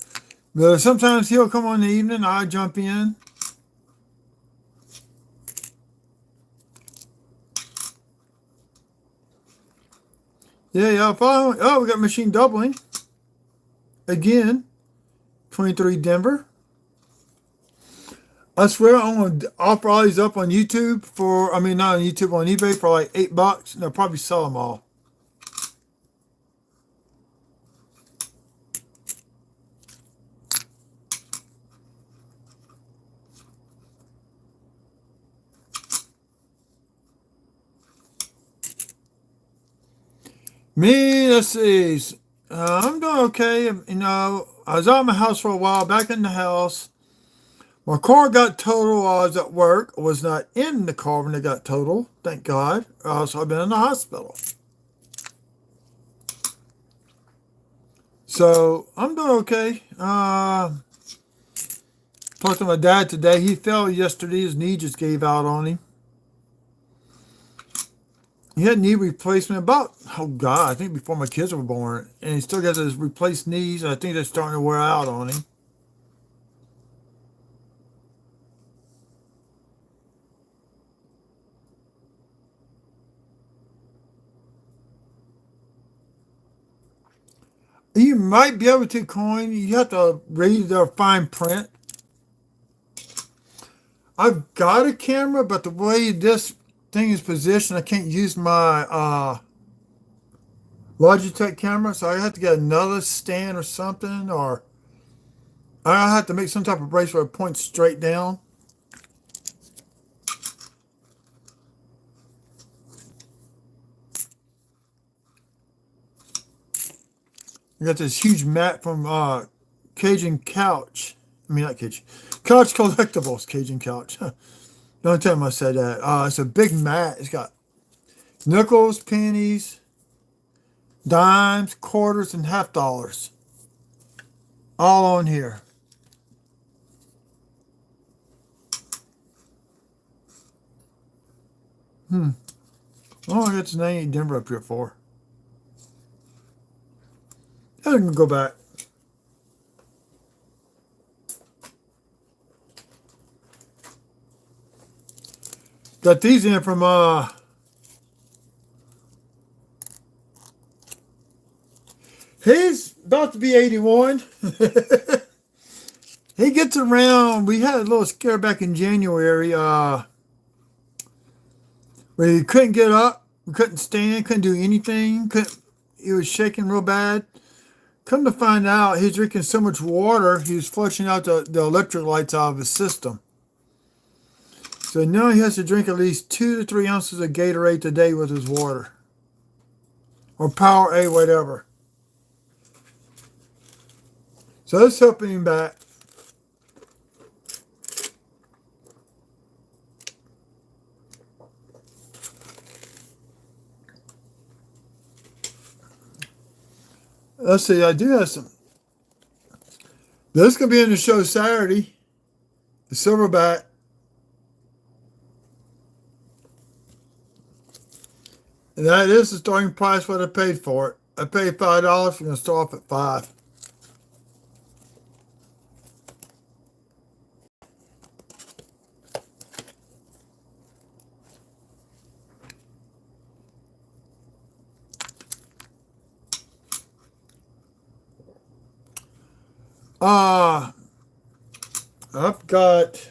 but sometimes he'll come on in the evening. I jump in. Yeah. Follow. Oh, we got machine doubling again. 23 Denver. I swear I'm gonna offer all these up on YouTube for. I mean, not on YouTube, on eBay for like $8, and they'll probably sell them all. Me, let's see. I'm doing okay. I was out of my house for a while, back in the house. My car got totaled while I was at work. I was not in the car when it got totaled, thank God. So I've been in the hospital. So I'm doing okay. Talked to my dad today. He fell yesterday. His knee just gave out on him. He had knee replacement about, oh God, I think before my kids were born. And he still got those replaced knees, and I think they're starting to wear out on him. You might be able to coin. You have to read the fine print. I've got a camera, but the way this thing is positioned, I can't use my Logitech camera, so I have to get another stand or something, or I have to make some type of brace where it points straight down. I got this huge mat from Cajun Couch. I mean, not Cajun. Couch Collectibles, Cajun Couch. Don't tell him I said that. It's a big mat. It's got nickels, pennies, dimes, quarters, and half dollars. All on here. Oh, I got this 98 Denver up here for. I'm going to go back. Got these in from he's about to be 81. He gets around. We had a little scare back in January where he couldn't get up, couldn't stand, couldn't do anything. He was shaking real bad. Come to find out, he's drinking so much water, he was flushing out the electrolytes out of his system. So now he has to drink at least 2 to 3 ounces of Gatorade a day with his water. Or Powerade, whatever. So that's helping him back. Let's see, I do have some. This could be in the show Saturday. The silverback. And that is the starting price what I paid for it. I paid $5. We're going to start off at $5. I've got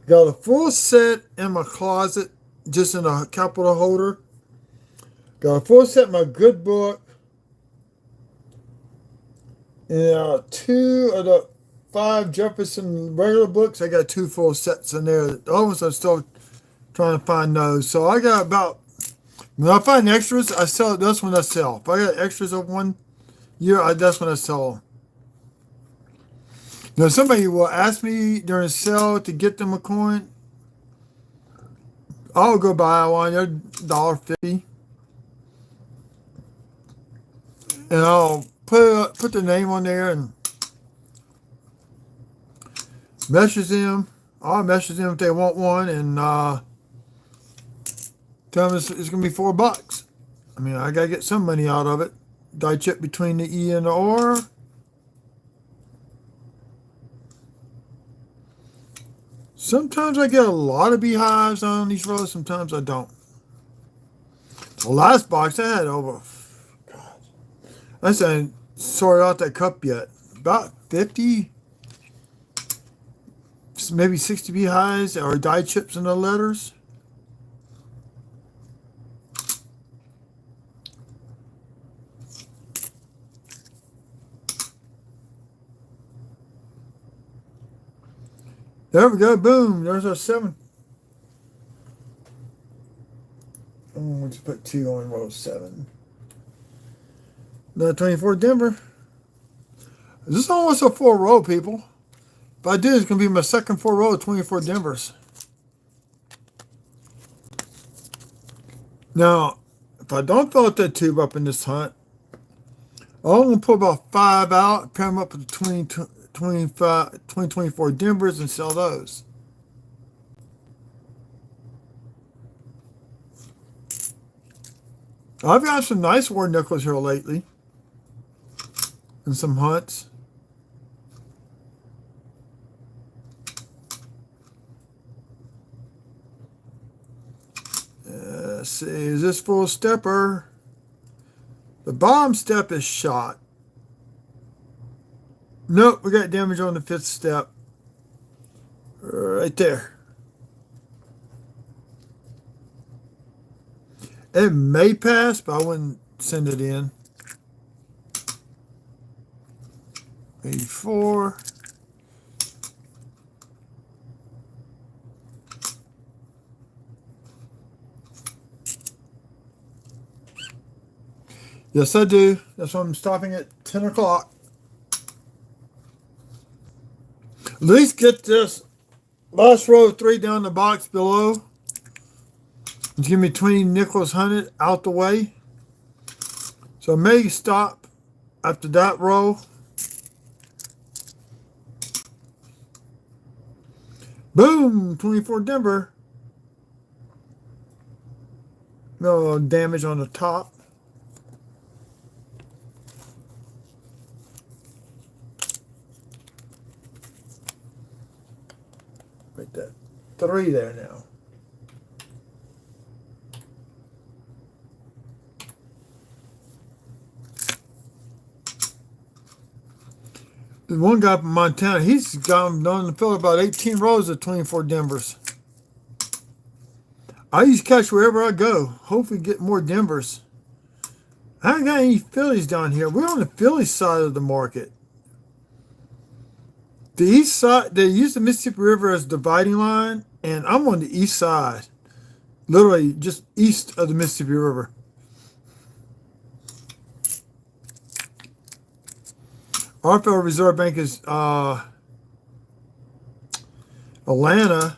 a full set in my closet, just in a capital holder. Got a full set in my good book. And 2 of the 5 Jefferson regular books, I got 2 full sets in there. The other ones I'm still Trying to find those. So I got about, when I find extras, I sell it. That's when I sell. If I got extras of 1 year, that's when I sell them. Now, somebody will ask me during a sale to get them a coin. I'll go buy one. They're $1.50. And I'll put the name on there and message them. I'll message them if they want one and tell them it's going to be $4. I mean, I got to get some money out of it. Die chip between the E and the R. Sometimes I get a lot of beehives on these rows. Sometimes I don't. The last box I had over, God, I haven't sorted out that cup yet. About 50, maybe 60 beehives or die chips in the letters. There we go. Boom. There's our 7. We'll just put 2 on row 7. Another 24 Denver. This is almost a 4-row, people. If I do, it's going to be my second 4-row of 24 Denvers. Now, if I don't fill out that tube up in this hunt, I'm going to pull about 5 out, pair them up with 24 Denvers and sell those. I've got some nice war nickels here lately. And some hunts. Let's see, is this full stepper? The bottom step is shot. Nope, we got damage on the 5th step. Right there. It may pass, but I wouldn't send it in. 84. Yes, I do. That's why I'm stopping at 10 o'clock. At least get this last row of 3 down the box below. Give me 20 nickels hunted out the way. So I may stop after that row. Boom! 24 Denver. No damage on the top. Make that 3 there now. The one guy from Montana, he's done to fill about 18 rows of 24 Denvers. I used to catch wherever I go. Hopefully get more Denvers. I haven't got any Phillies down here. We're on the Philly side of the market. The east side, they use the Mississippi River as a dividing line, and I'm on the east side. Literally just east of the Mississippi River. Our Federal Reserve Bank is Atlanta.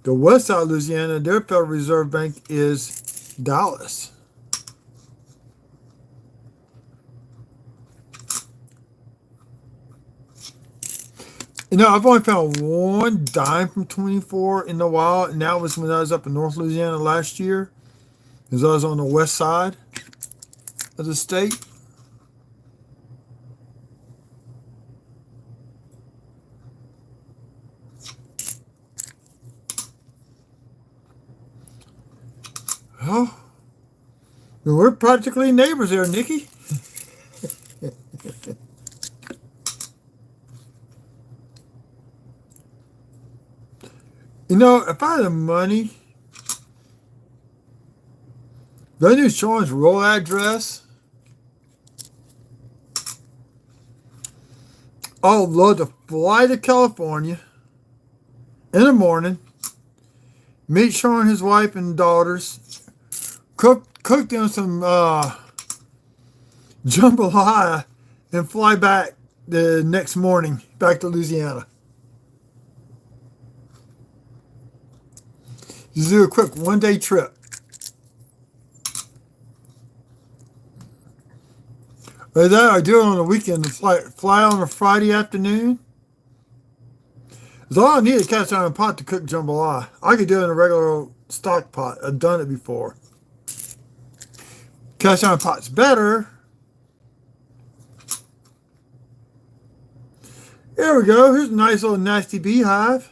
The west side of Louisiana, their Federal Reserve Bank is Dallas. You know, I've only found 1 dime from 24 in a while, and that was when I was up in North Louisiana last year, because I was on the west side of the state. Oh, we're practically neighbors there, Nikki. You know, if I had the money, if I knew Sean's roll address, I would love to fly to California in the morning, meet Sean, his wife, and daughters. Cook them some jambalaya and fly back the next morning back to Louisiana. Just do a quick 1-day trip. Or that I do it on the weekend to fly on a Friday afternoon. It's all I need is a cast iron pot to cook jambalaya. I could do it in a regular stock pot. I've done it before. Cast iron pot's better. There we go. Here's a nice little nasty beehive.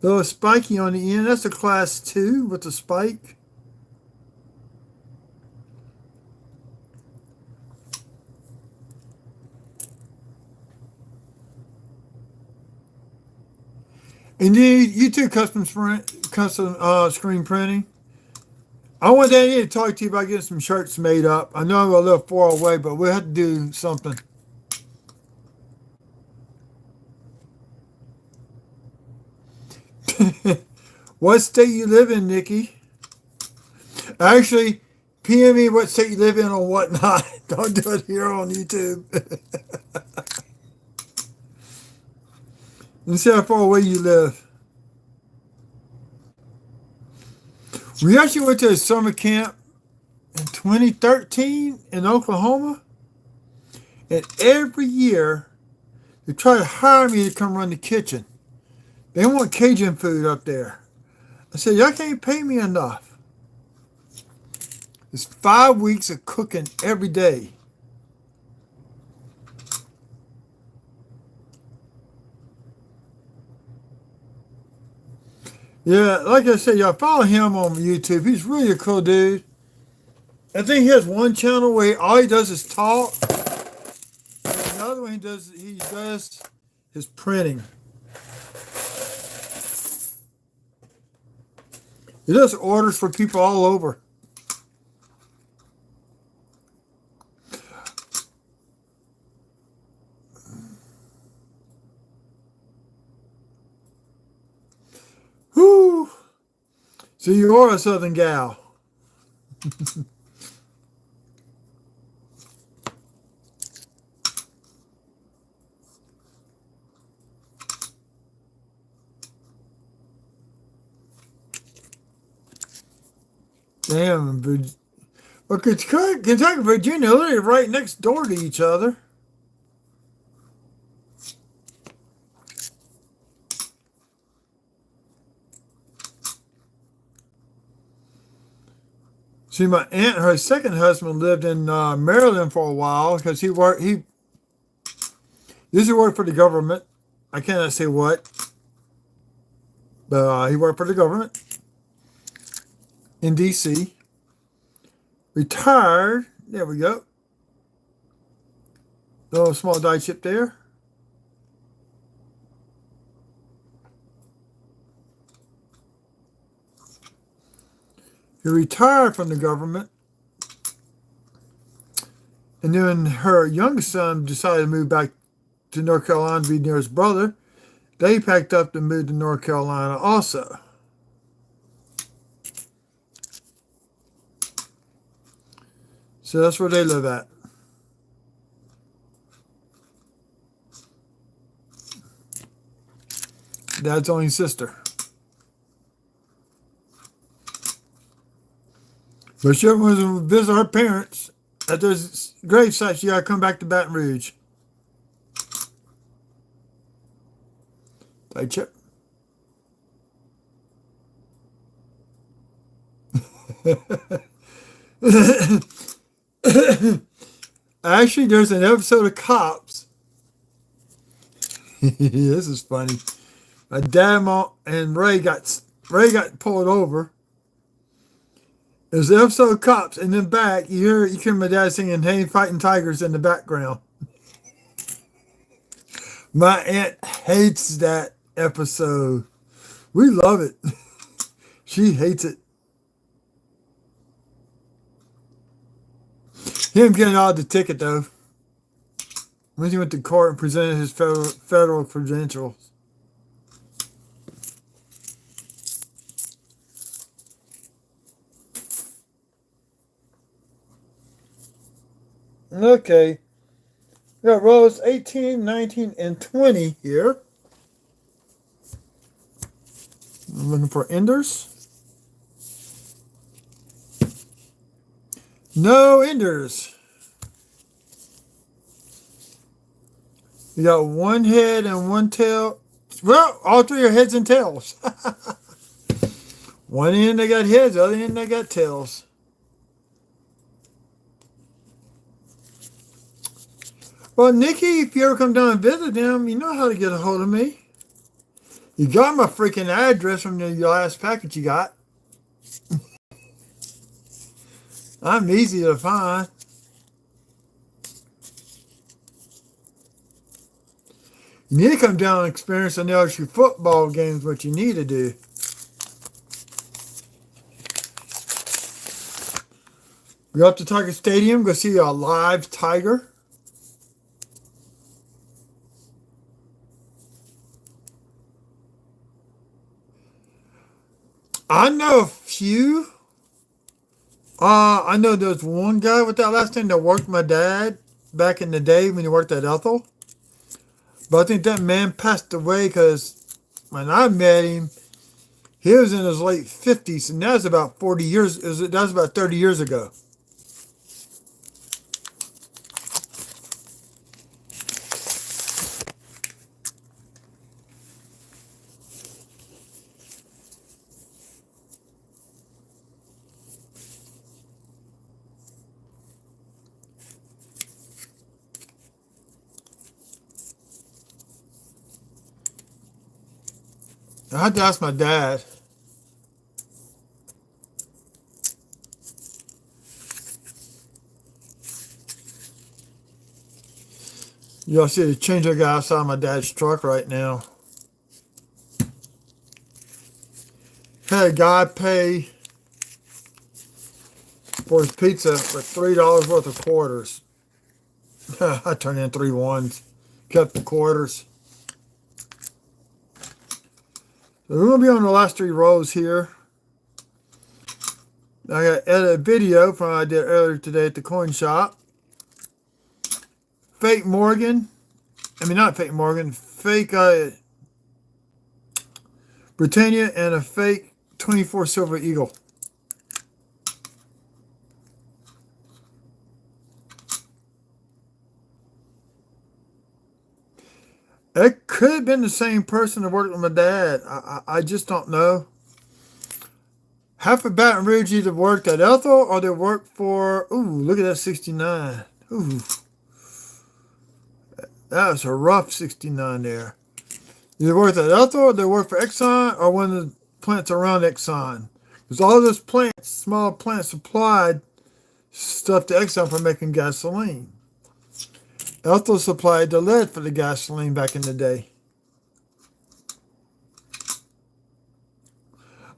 A little spiky on the end. That's a class 2 with the spike. And you do custom screen printing. I want Danny to talk to you about getting some shirts made up. I know I'm a little far away, but we'll have to do something. What state you live in, Nikki? Actually, PM me what state you live in or whatnot. Don't do it here on YouTube. Let's see how far away you live. We actually went to a summer camp in 2013 in Oklahoma. And every year, they try to hire me to come run the kitchen. They want Cajun food up there. I said, y'all can't pay me enough. It's 5 weeks of cooking every day. Yeah, like I said, y'all follow him on YouTube. He's really a cool dude. I think he has one channel where all he does is talk. And another one he does his printing. He does orders for people all over. Whew. So you are a Southern gal. Damn, well, Kentucky and Virginia are literally right next door to each other. See, my aunt, her second husband, lived in Maryland for a while because he used to work for the government. I cannot say what, but he worked for the government in D.C. Retired. There we go. Little small die chip there. He retired from the government. And then her youngest son decided to move back to North Carolina to be near his brother. They packed up and moved to North Carolina also. So that's where they live at. Dad's only sister. But she wants to visit her parents at their grave site. She got to come back to Baton Rouge. Hey, Chip. Actually, there's an episode of Cops. This is funny. My dad and Ray got pulled over. There's an episode of Cops, and then back you hear my dad singing "Hey, Fighting Tigers" in the background. My aunt hates that episode. We love it. She hates it. Him getting out of the ticket though. When he went to court and presented his federal credentials. Okay. We got rows 18, 19, and 20 here. I'm looking for enders. No enders. You got one head and one tail. Well, all three are heads and tails. One end they got heads, the other end they got tails. Well, Nikki, if you ever come down and visit them, you know how to get a hold of me. You got my freaking address from the last package you got. I'm easy to find. You need to come down and experience an LSU football games, what you need to do. Go up to Tiger Stadium, go see a live tiger. I know a few. I know there's one guy with that last name that worked with my dad back in the day when he worked at Ethel. But I think that man passed away because when I met him, he was in his late 50s, and that's about 40 years. That was about 30 years ago. I had to ask my dad. Y'all see the changer guy outside my dad's truck right now. Had a guy pay for his pizza for $3 worth of quarters. I turned in 3 ones, kept the quarters. So we're going to be on the last 3 rows here. I got to edit a video from what I did earlier today at the coin shop. Fake Morgan. I mean, not fake Morgan. Fake Britannia and a fake 24 Silver Eagle. It could have been the same person that worked with my dad. I just don't know. Half of Baton Rouge either worked at Ethel or they worked for, ooh, look at that 69. Ooh. That was a rough 69 there. Either worked at Ethel or they worked for Exxon or one of the plants around Exxon. Because all those plants, small plants, supplied stuff to Exxon for making gasoline. Ethel supplied the lead for the gasoline back in the day.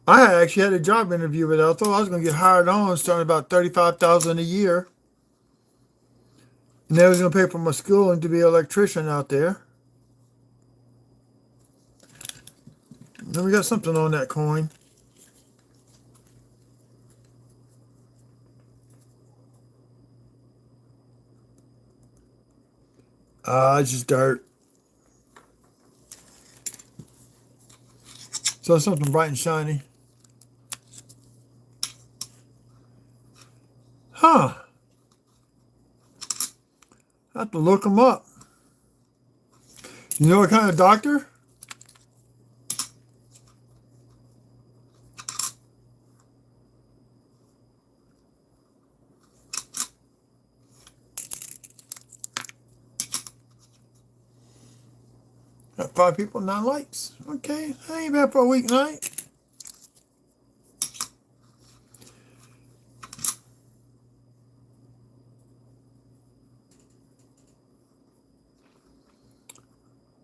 I actually had a job interview with Ethel. I was going to get hired on starting about $35,000 a year. And they was going to pay for my schooling to be an electrician out there. Then we got something on that coin. It's just dirt. So something bright and shiny. Huh. I have to look them up. You know what kind of doctor? Got 5 people, 9 likes. Okay, that ain't bad for a weeknight.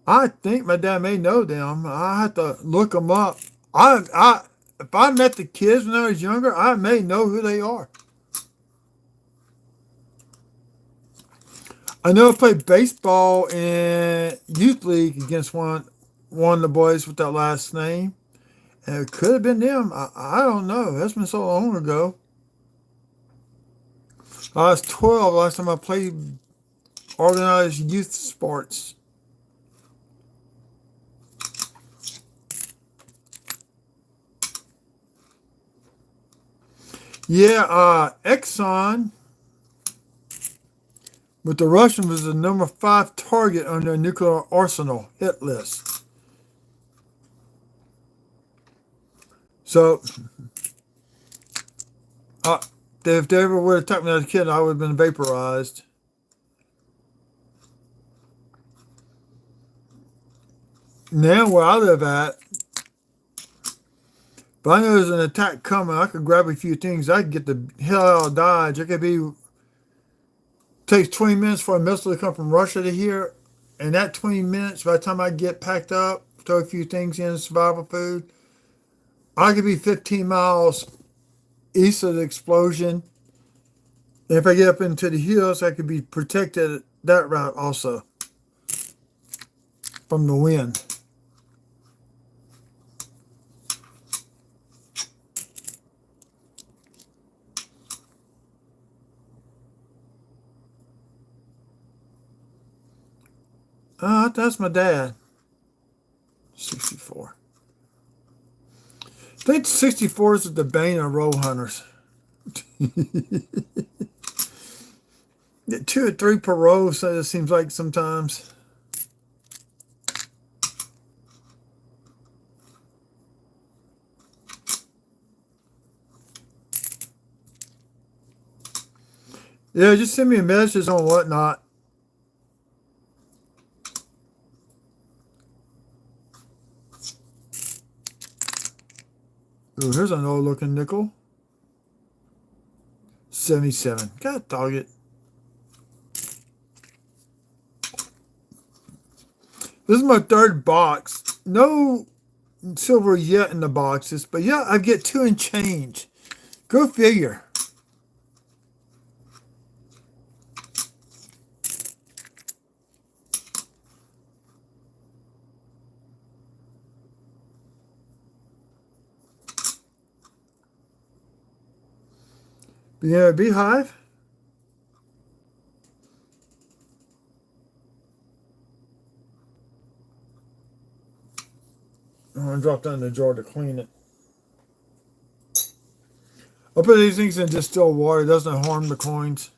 I think my dad may know them. I have to look them up. If I met the kids when I was younger, I may know who they are. I know I played baseball in youth league against one of the boys with that last name. And it could have been them. I don't know. That's been so long ago. I was 12 last time I played organized youth sports. Yeah, Exxon with the Russians was the number 5 target on their nuclear arsenal hit list. So, uh, if they ever would have attacked me as a kid, I would have been vaporized. Now, where I live at, but I know there's an attack coming. I could grab a few things. I could get the hell out of Dodge. It could be takes 20 minutes for a missile to come from Russia to here, and that 20 minutes, by the time I get packed up, throw a few things in, survival food, I could be 15 miles east of the explosion. And if I get up into the hills, I could be protected that route also from the wind. That's my dad. 64. I think 64 is the bane of roll hunters. Get 2 or 3 per row, so it seems like sometimes. Yeah, just send me a message on whatnot. Ooh, here's an old looking nickel. 77. God dog it. This is my 3rd box. No silver yet in the boxes, but yeah, I get 2 and change. Go figure. Yeah, beehive. I'm going to drop down the drawer to clean it. I'll put these things in distilled water. It doesn't harm the coins.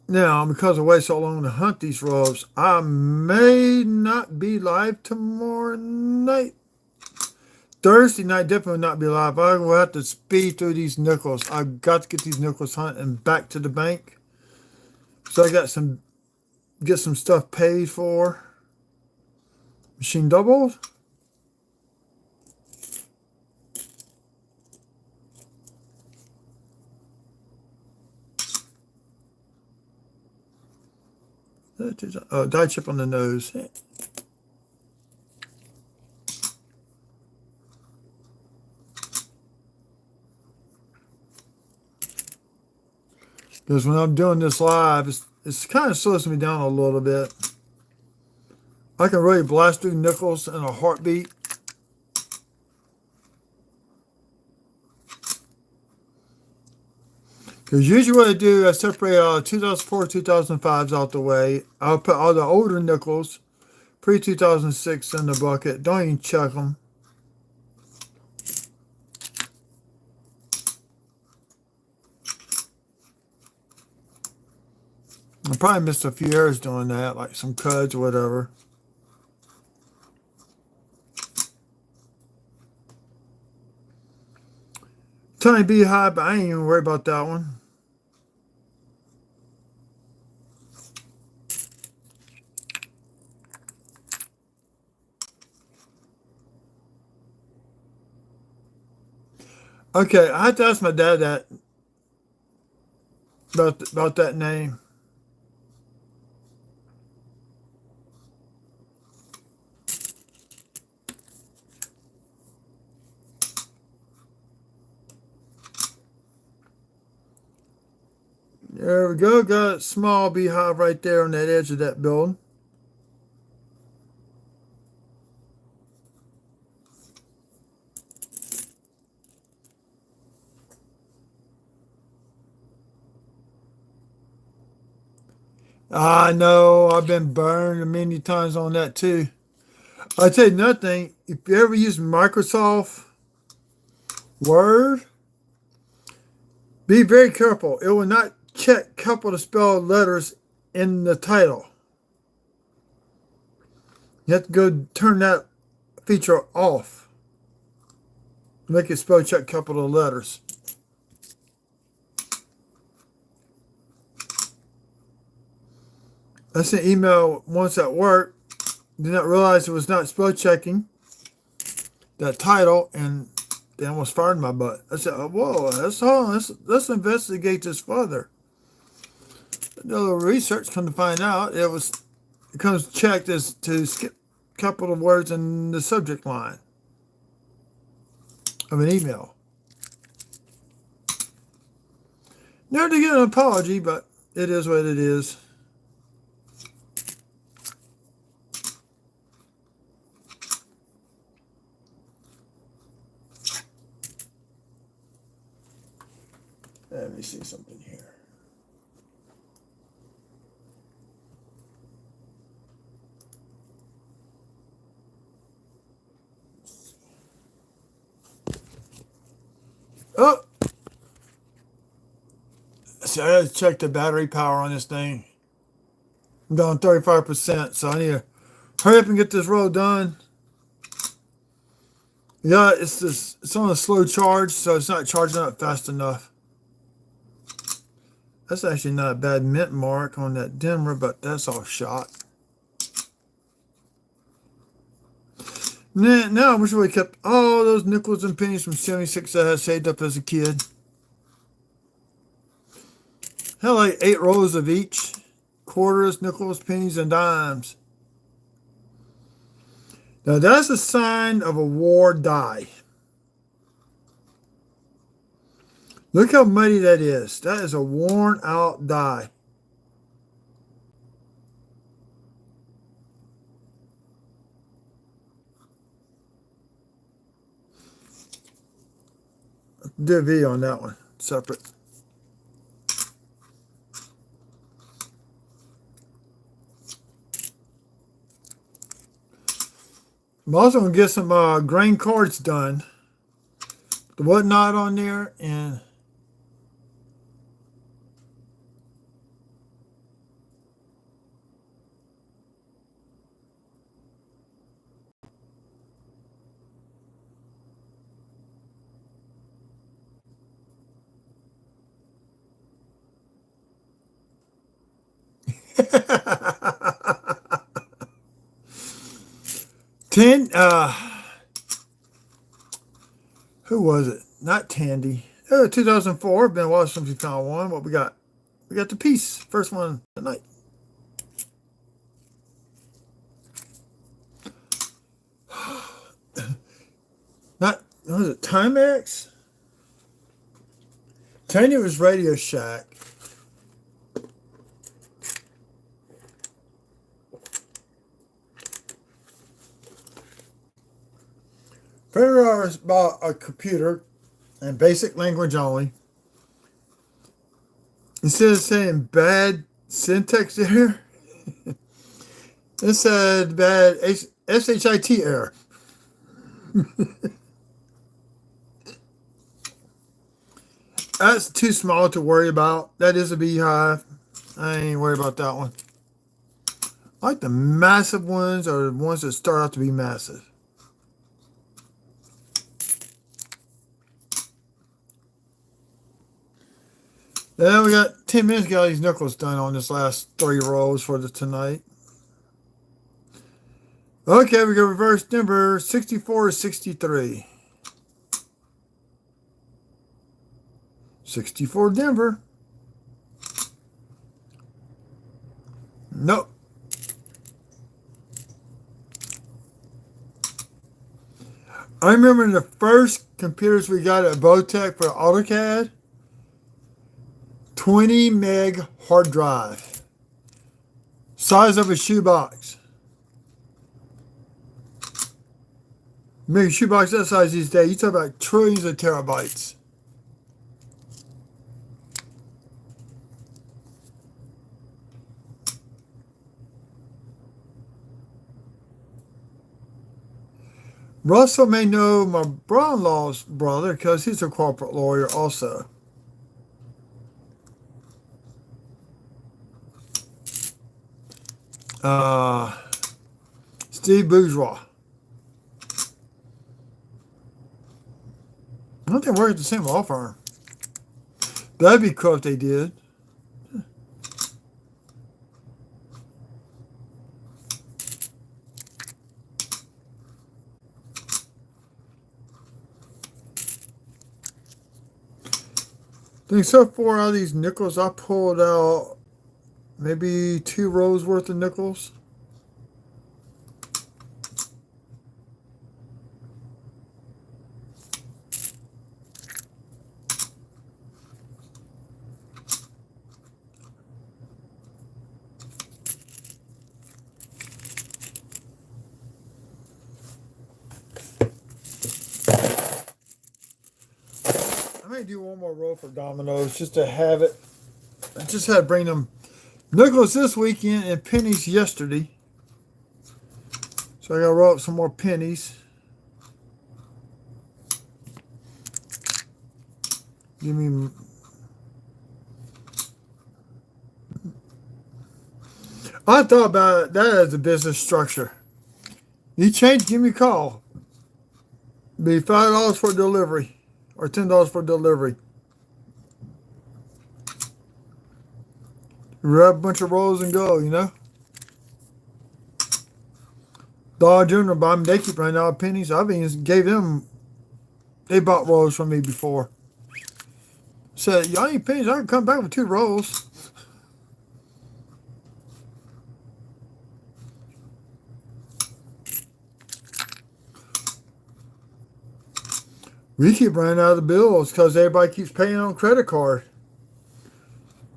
Now, because I waited so long to hunt these robes, I may not be live tomorrow night. Thursday night definitely will not be live. I will have to speed through these nickels. I've got to get these nickels hunted and back to the bank. So I got get some stuff paid for. Machine doubled. Oh, die chip on the nose. Because when I'm doing this live, it's kind of slows me down a little bit. I can really blast through nickels in a heartbeat. Because usually what I do, I separate 2004, 2005s out the way. I'll put all the older nickels, pre-2006 in the bucket. Don't even check them. I probably missed a few errors doing that, like some cuds or whatever. Tiny beehive, but I ain't even worried about that one. Okay, I had to ask my dad that about that name. There we go. Got a small beehive right there on that edge of that building. I know. I've been burned many times on that too. I'll tell you another thing. If you ever use Microsoft Word, be very careful. It will not check couple of spelled letters in the title. You have to go turn that feature off. Make it spell check couple of letters. I sent an email once at work. Did not realize it was not spell checking that title, and they almost fired my butt. I said, oh, whoa, let's investigate this further. A little research, come to find out, it comes checked as to skip a couple of words in the subject line of an email. Never to get an apology, but it is what it is. Let me see something here. Oh! See, I gotta check the battery power on this thing. I'm down 35%, so I need to hurry up and get this road done. Yeah, it's on a slow charge, so it's not charging up fast enough. That's actually not a bad mint mark on that dimmer, but that's all shot. Now I wish we kept all those nickels and pennies from 76 that I had saved up as a kid. Had like 8 rows of each. Quarters, nickels, pennies, and dimes. Now that's a sign of a war die. Look how muddy that is. That is a worn out die. Do a video on that one, separate. I'm also going to get some grain cards done. The whatnot on there, and who was it? Not Tandy. 2004. Been a while since we found one. What we got? We got the piece. First one tonight. Not, was it Timex? Tandy was Radio Shack. $100 bought a computer and basic language only. Instead of saying bad syntax error, it said bad SHIT error. That's too small to worry about. That is a beehive. I ain't worried about that one. I like the massive ones, or the ones that start out to be massive. Then we got 10 minutes to get all these nickels done on this last 3 rows for tonight. Okay, we go reverse number 64 is 63. 64 Denver. Nope. I remember in the first computers we got at Botech for AutoCAD, 20 meg hard drive. Size of a shoebox. Make a shoebox that size these days. You talk about trillions of terabytes. Russell may know my brother-in-law's brother because he's a corporate lawyer also. Steve Bourgeois. I don't think they work at the same law firm. That'd be cool if they did. I think so far out of these nickels, I pulled out maybe 2 rows worth of nickels. I may do one more row for dominoes just to have it. I just had to bring them nickels this weekend and pennies yesterday. So I gotta roll up some more pennies. Give me. I thought about that as a business structure. You change, give me a call. Be $5 for delivery. Or $10 for delivery. Grab a bunch of rolls and go, you know? Dollar General, buy them, they keep running out of pennies. I've even gave them, they bought rolls from me before. Said, y'all need pennies, I can come back with 2 rolls. We keep running out of the bills because everybody keeps paying on credit card.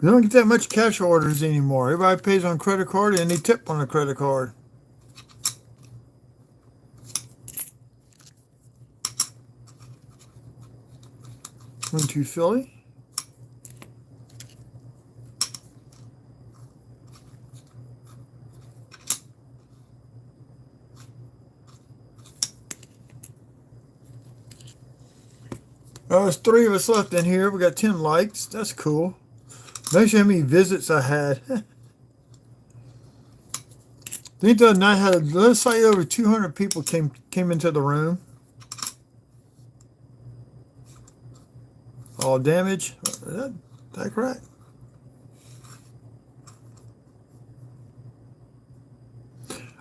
We don't get that much cash orders anymore. Everybody pays on credit card and they tip on the credit card. Went to Philly. There's 3 of us left in here. We got 10 likes. That's cool. Make sure how many visits I had. I think the other night I had, let's say, over 200 people came into the room. All damage. That correct?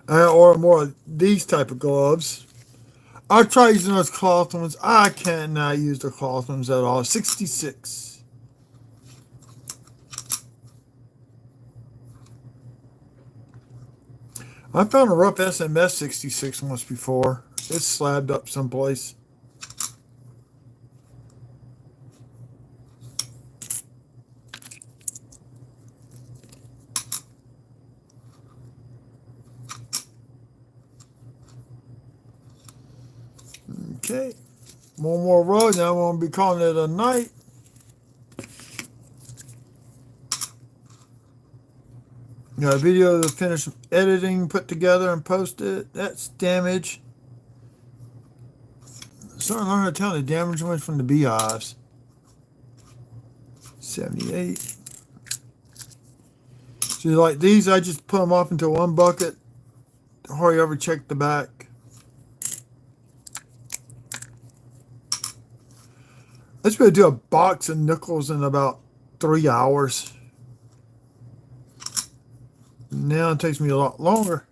I order more of these type of gloves. I try using those cloth ones. I cannot use the cloth ones at all. 66. I found a rough SMS 66 once before. It's slabbed up someplace. Okay, one more row, now I'm going to be calling it a night. Got a video to finish editing, put together, and post it. That's damage. Starting to learn how to tell the damage went from the beehives. 78. So like these, I just put them off into one bucket. Hardly ever check the back. Let's be able to do a box of nickels in about 3 hours. Now it takes me a lot longer.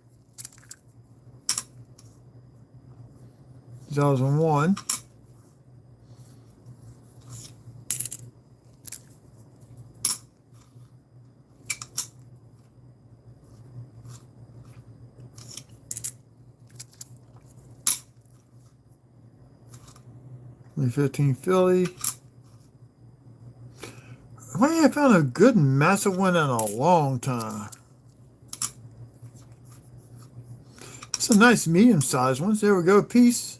2001. '15 Philly. I haven't found a good massive one in a long time. It's a nice medium-sized one. There we go, piece.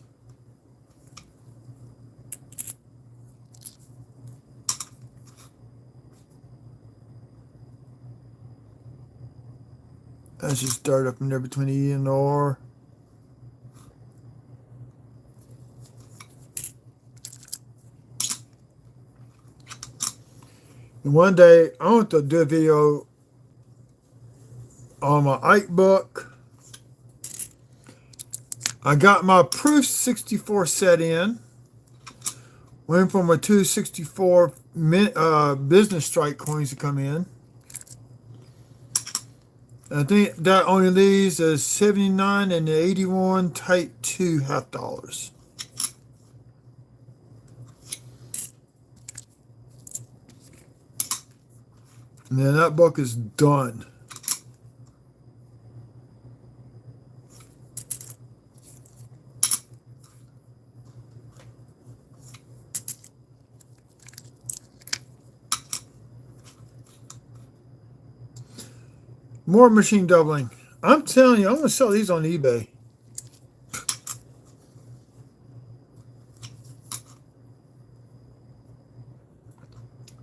That's just dirt up in there between the E and the R. And one day, I want to do a video on my Ike book. I got my Proof 64 set in. Waiting for my 264 business strike coins to come in. I think that only leaves the 79 and the 81 Type 2 half dollars. And then that book is done. More machine doubling. I'm telling you, I'm going to sell these on eBay.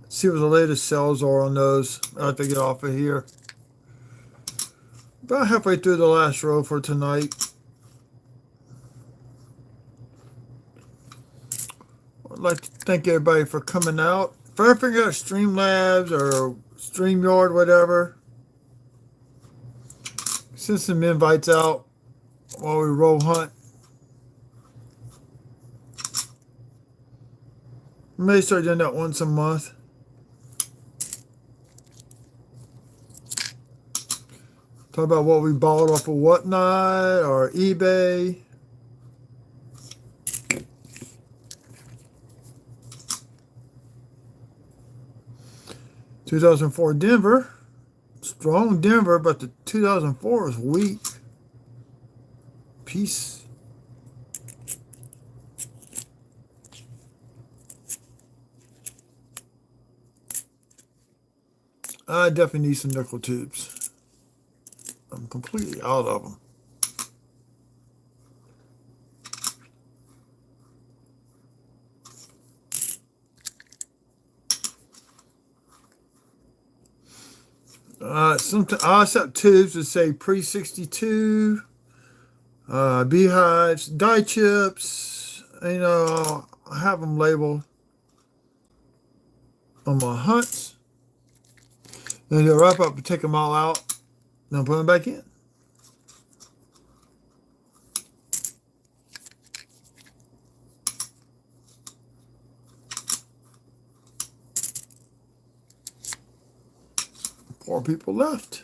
See what the latest sells are on those. I have to get off of here. About halfway through the last row for tonight. I'd like to thank everybody for coming out. If I figure out Streamlabs or StreamYard, whatever, send some invites out while we roll hunt. May start doing that once a month. Talk about what we bought off of Whatnot or eBay. (2004) Denver. Strong Denver, but the 2004 is weak. Peace. I definitely need some nickel tubes. I'm completely out of them. Sometimes I set tubes that say pre-62, beehives, dye chips. You know, I have them labeled on my hunts. Then they'll wrap up and take them all out. Then put them back in. Four people left.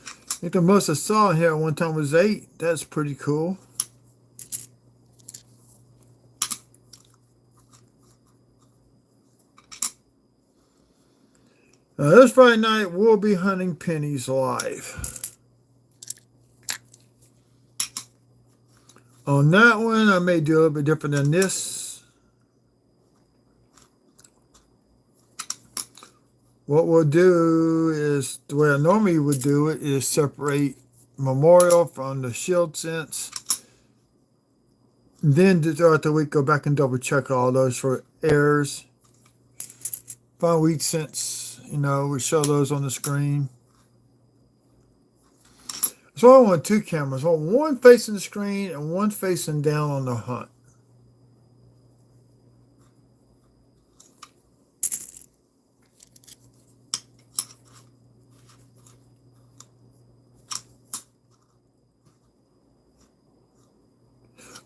I think the most I saw here at one time was 8. That's pretty cool. This Friday night, we'll be hunting pennies live. On that one, I may do a little bit different than this. What we'll do is, the way I normally would do it, is separate Memorial from the Shield scents. Then throughout the week, go back and double check all those for errors. Find weak scents, you know, we show those on the screen. So I want 2 cameras. I want one facing the screen and one facing down on the hunt.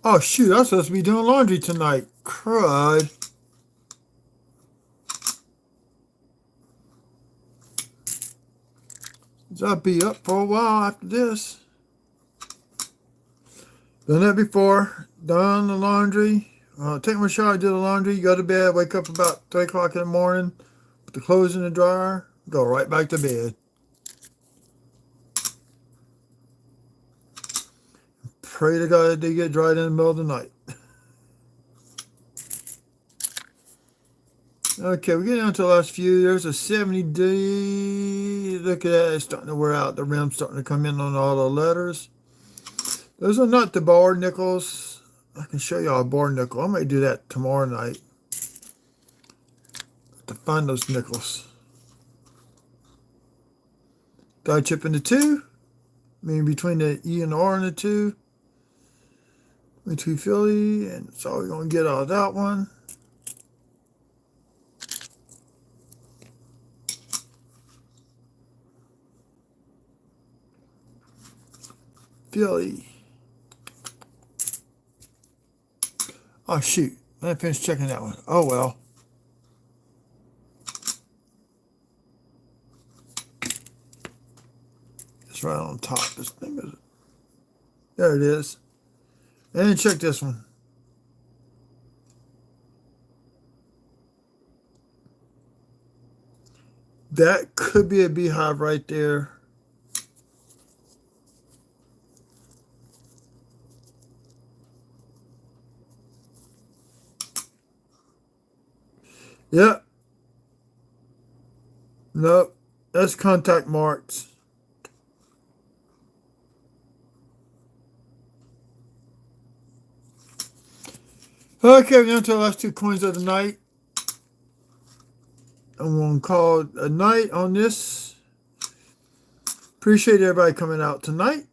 Oh shoot, I'm supposed to be doing laundry tonight. Crud. I'll be up for a while after this. Done that before. Done the laundry. Take my shower, do the laundry, go to bed, wake up about 3 o'clock in the morning, put the clothes in the dryer, go right back to bed. Pray to God that they get dried in the middle of the night. Okay, we're getting down to the last few. There's a 70D. Look at that. It's starting to wear out. The rim's starting to come in on all the letters. Those are not the bar nickels. I can show y'all a bar nickel. I might do that tomorrow night. To find those nickels. Got a chip in the 2. I mean, between the E and the R and the 2. The 2 Philly. And that's all we're going to get out of that one. Philly. Oh, shoot. I didn't finish checking that one. Oh, well. It's right on top. This thing is. There it is. And check this one. That could be a beehive right there. Yep. Nope. That's contact marks. Okay, we're down to the last 2 coins of the night. I'm going to call it a night on this. Appreciate everybody coming out tonight.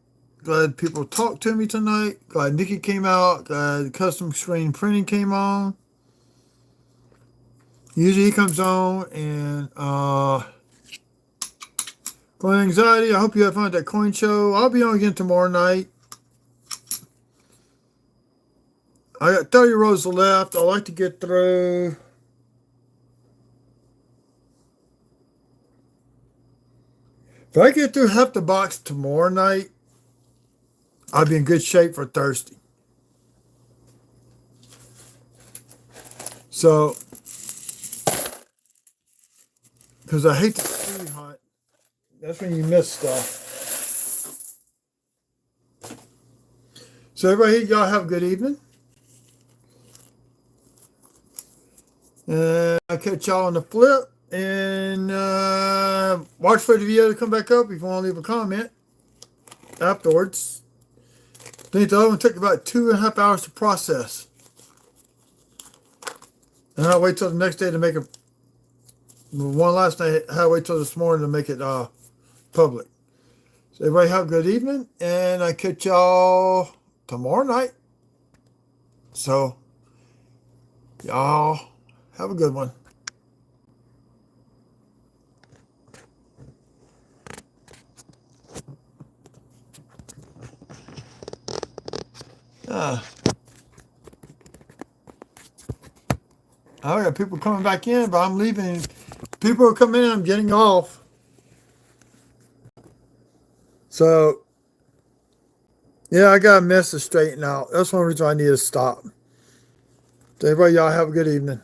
Glad people talked to me tonight. Glad Nikki came out. Glad custom screen printing came on. Usually he comes on and Coin Anxiety. I hope you have fun at that coin show. I'll be on again tomorrow night. I got 30 rows left. I like to get through. If I get through half the box tomorrow night, I'll be in good shape for Thursday. So, because I hate the tree hunt. That's when you miss stuff. So everybody, y'all have a good evening. And I'll catch y'all on the flip. And watch for the video to come back up if you want to leave a comment afterwards. I think the other one took about 2.5 hours to process. And I'll wait till the next day to make it. One last night, I had to wait till this morning to make it public. So everybody have a good evening. And I catch y'all tomorrow night. So y'all have a good one. I got people coming back in, but I'm leaving. People are coming in, I'm getting off. So, yeah, I got a mess to straighten out. That's one reason I need to stop. So everybody, y'all have a good evening.